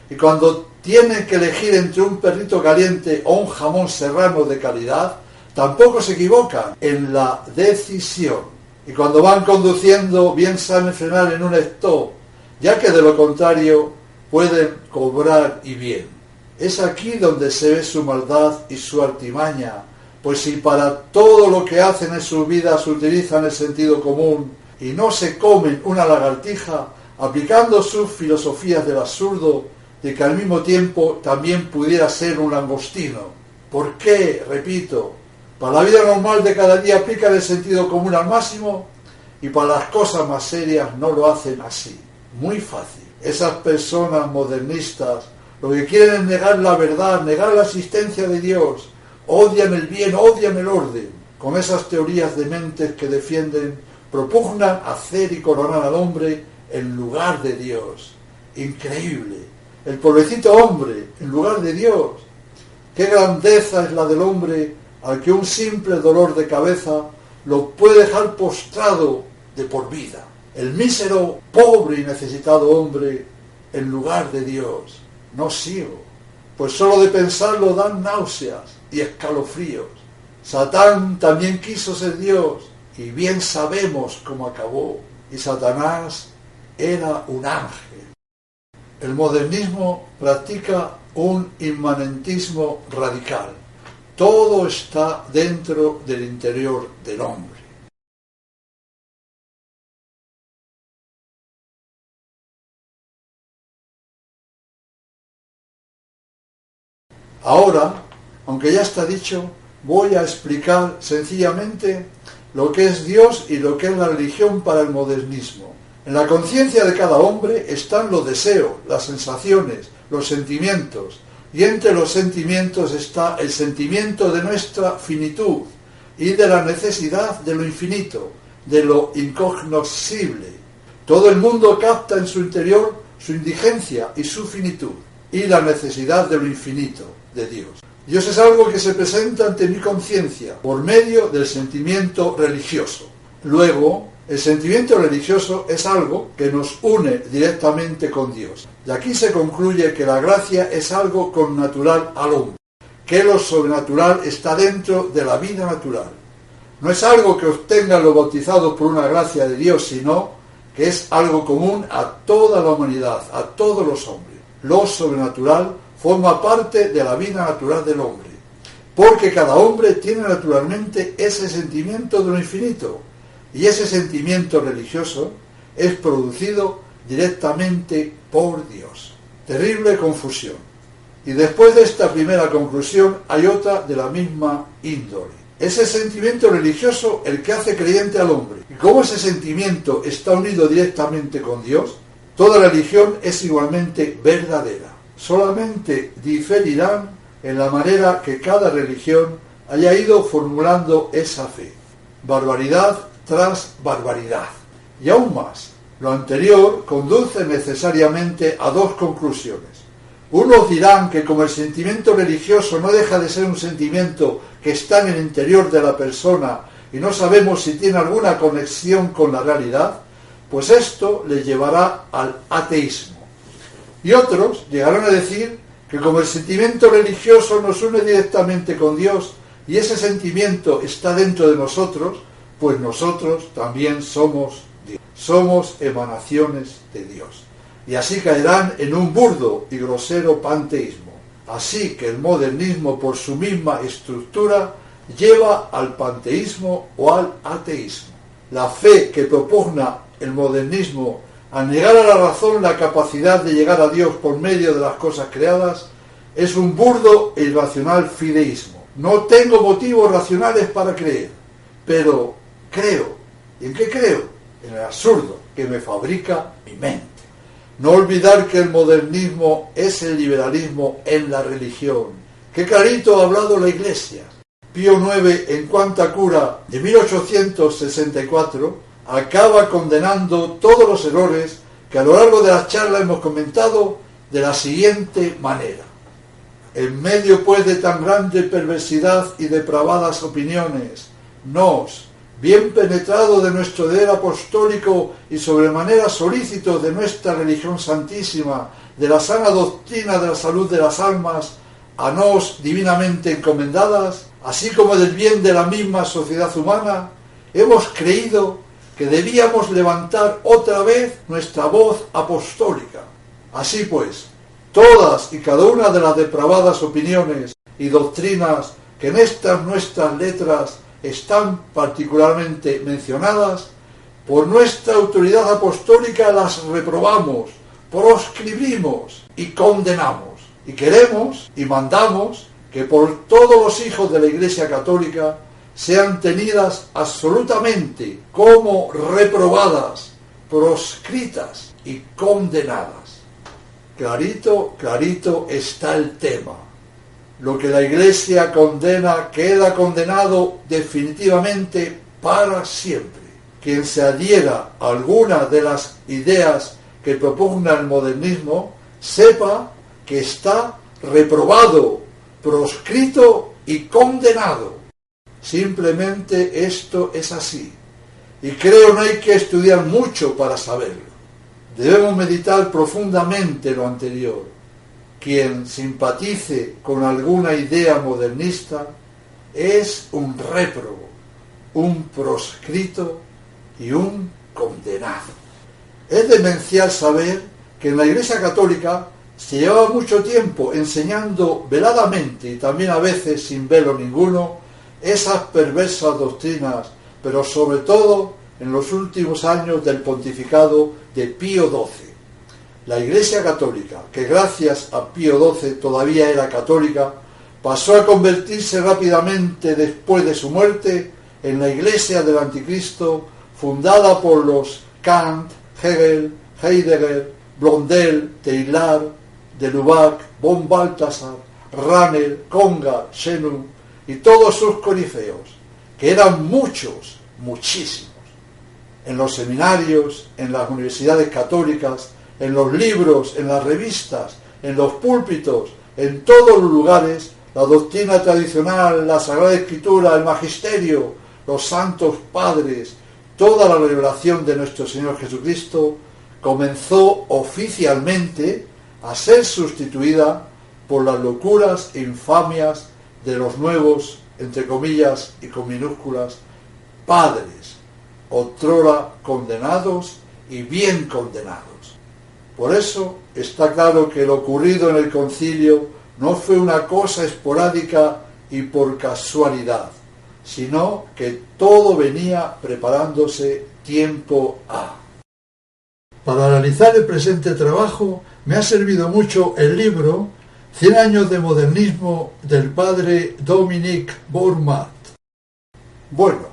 Y cuando tienen que elegir entre un perrito caliente o un jamón serrano de calidad, tampoco se equivocan en la decisión. Y cuando van conduciendo, bien saben frenar en un stop, ya que de lo contrario pueden cobrar y bien. Es aquí donde se ve su maldad y su artimaña, pues si para todo lo que hacen en sus vidas utilizan el sentido común y no se comen una lagartija, aplicando sus filosofías del absurdo, de que al mismo tiempo también pudiera ser un langostino. ¿Por qué? Repito, para la vida normal de cada día aplican el sentido común al máximo y para las cosas más serias no lo hacen así. Muy fácil. Esas personas modernistas lo que quieren es negar la verdad, negar la existencia de Dios, odian el bien, odian el orden. Con esas teorías dementes que defienden, propugnan hacer y coronar al hombre en lugar de Dios. Increíble. El pobrecito hombre en lugar de Dios. Qué grandeza es la del hombre al que un simple dolor de cabeza lo puede dejar postrado de por vida. El mísero, pobre y necesitado hombre en lugar de Dios. No sigo, pues solo de pensarlo dan náuseas y escalofríos. Satán también quiso ser Dios y bien sabemos cómo acabó. Y Satanás era un ángel. El modernismo practica un inmanentismo radical. Todo está dentro del interior del hombre. Ahora, aunque ya está dicho, voy a explicar sencillamente lo que es Dios y lo que es la religión para el modernismo. En la conciencia de cada hombre están los deseos, las sensaciones, los sentimientos, y entre los sentimientos está el sentimiento de nuestra finitud y de la necesidad de lo infinito, de lo incognoscible. Todo el mundo capta en su interior su indigencia y su finitud, y la necesidad de lo infinito, de Dios. Dios es algo que se presenta ante mi conciencia por medio del sentimiento religioso. Luego, el sentimiento religioso es algo que nos une directamente con Dios. Y aquí se concluye que la gracia es algo connatural al hombre, que lo sobrenatural está dentro de la vida natural. No es algo que obtengan los bautizados por una gracia de Dios, sino que es algo común a toda la humanidad, a todos los hombres. Lo sobrenatural forma parte de la vida natural del hombre, porque cada hombre tiene naturalmente ese sentimiento de lo infinito, y ese sentimiento religioso es producido directamente por Dios. Terrible confusión. Y después de esta primera conclusión hay otra de la misma índole. Es el sentimiento religioso el que hace creyente al hombre. Y como ese sentimiento está unido directamente con Dios, toda religión es igualmente verdadera. Solamente diferirán en la manera que cada religión haya ido formulando esa fe. Barbaridad tras barbaridad. Y aún más, lo anterior conduce necesariamente a dos conclusiones. Unos dirán que como el sentimiento religioso no deja de ser un sentimiento que está en el interior de la persona y no sabemos si tiene alguna conexión con la realidad, pues esto le llevará al ateísmo. Y otros llegarán a decir que como el sentimiento religioso nos une directamente con Dios y ese sentimiento está dentro de nosotros, pues nosotros también somos Dios. Somos emanaciones de Dios. Y así caerán en un burdo y grosero panteísmo. Así que el modernismo, por su misma estructura, lleva al panteísmo o al ateísmo. La fe que propugna el modernismo al negar a la razón la capacidad de llegar a Dios por medio de las cosas creadas es un burdo e irracional fideísmo. No tengo motivos racionales para creer, pero creo. ¿Y en qué creo? En el absurdo que me fabrica mi mente. No olvidar que el modernismo es el liberalismo en la religión. Qué clarito ha hablado la Iglesia. Pío IX, en Quanta Cura, de 1864, acaba condenando todos los errores que a lo largo de la charla hemos comentado de la siguiente manera. En medio, pues, de tan grande perversidad y depravadas opiniones, nos, bien penetrado de nuestro deber apostólico y sobremanera solícitos de nuestra religión santísima, de la sana doctrina de la salud de las almas, a nos divinamente encomendadas, así como del bien de la misma sociedad humana, hemos creído que debíamos levantar otra vez nuestra voz apostólica. Así pues, todas y cada una de las depravadas opiniones y doctrinas que en estas nuestras letras están particularmente mencionadas, por nuestra autoridad apostólica las reprobamos, proscribimos y condenamos. Y queremos y mandamos que por todos los hijos de la Iglesia Católica sean tenidas absolutamente como reprobadas, proscritas y condenadas. Clarito, clarito está el tema. Lo que la Iglesia condena queda condenado definitivamente para siempre. Quien se adhiera a alguna de las ideas que propugna el modernismo, sepa que está reprobado, proscrito y condenado. Simplemente esto es así. Y creo no hay que estudiar mucho para saberlo. Debemos meditar profundamente lo anterior. Quien simpatice con alguna idea modernista es un réprobo, un proscrito y un condenado. Es demencial saber que en la Iglesia Católica se llevaba mucho tiempo enseñando veladamente y también a veces sin velo ninguno esas perversas doctrinas, pero sobre todo en los últimos años del pontificado de Pío XII. La Iglesia Católica, que gracias a Pío XII todavía era católica, pasó a convertirse rápidamente después de su muerte en la Iglesia del Anticristo, fundada por los Kant, Hegel, Heidegger, Blondel, Teilhard, de Lubac, von Balthasar, Ranel, Conga, Chenum y todos sus corifeos, que eran muchos, muchísimos. En los seminarios, en las universidades católicas, en los libros, en las revistas, en los púlpitos, en todos los lugares, la doctrina tradicional, la Sagrada Escritura, el magisterio, los santos padres, toda la revelación de nuestro Señor Jesucristo comenzó oficialmente a ser sustituida por las locuras e infamias de los nuevos, entre comillas y con minúsculas, padres, otrora condenados y bien condenados. Por eso está claro que lo ocurrido en el concilio no fue una cosa esporádica y por casualidad, sino que todo venía preparándose tiempo a. Para analizar el presente trabajo me ha servido mucho el libro 100 años de modernismo del padre Dominique Bourmat. Bueno,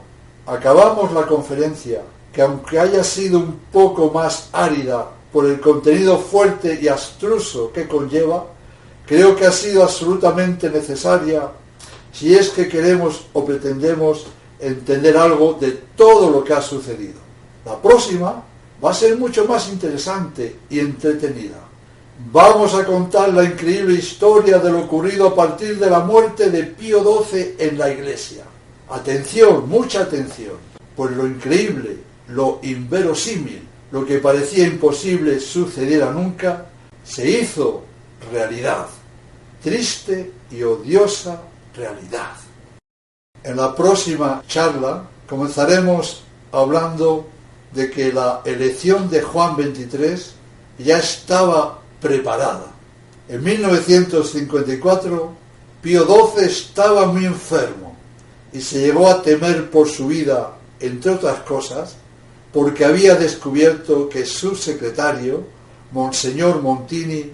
acabamos la conferencia, que aunque haya sido un poco más árida por el contenido fuerte y abstruso que conlleva, creo que ha sido absolutamente necesaria si es que queremos o pretendemos entender algo de todo lo que ha sucedido. La próxima va a ser mucho más interesante y entretenida. Vamos a contar la increíble historia de lo ocurrido a partir de la muerte de Pío XII en la Iglesia. Atención, mucha atención, pues lo increíble, lo inverosímil, lo que parecía imposible sucediera nunca, se hizo realidad. Triste y odiosa realidad. En la próxima charla comenzaremos hablando de que la elección de Juan XXIII ya estaba preparada. En 1954, Pío XII estaba muy enfermo y se llegó a temer por su vida, entre otras cosas, porque había descubierto que su secretario, Monseñor Montini,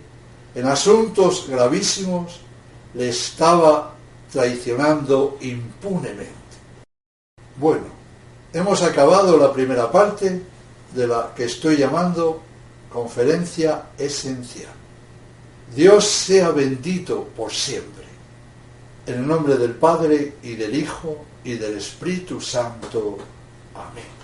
en asuntos gravísimos, le estaba traicionando impunemente. Bueno, hemos acabado la primera parte de la que estoy llamando Conferencia Esencial. Dios sea bendito por siempre. En el nombre del Padre, y del Hijo, y del Espíritu Santo. Amén.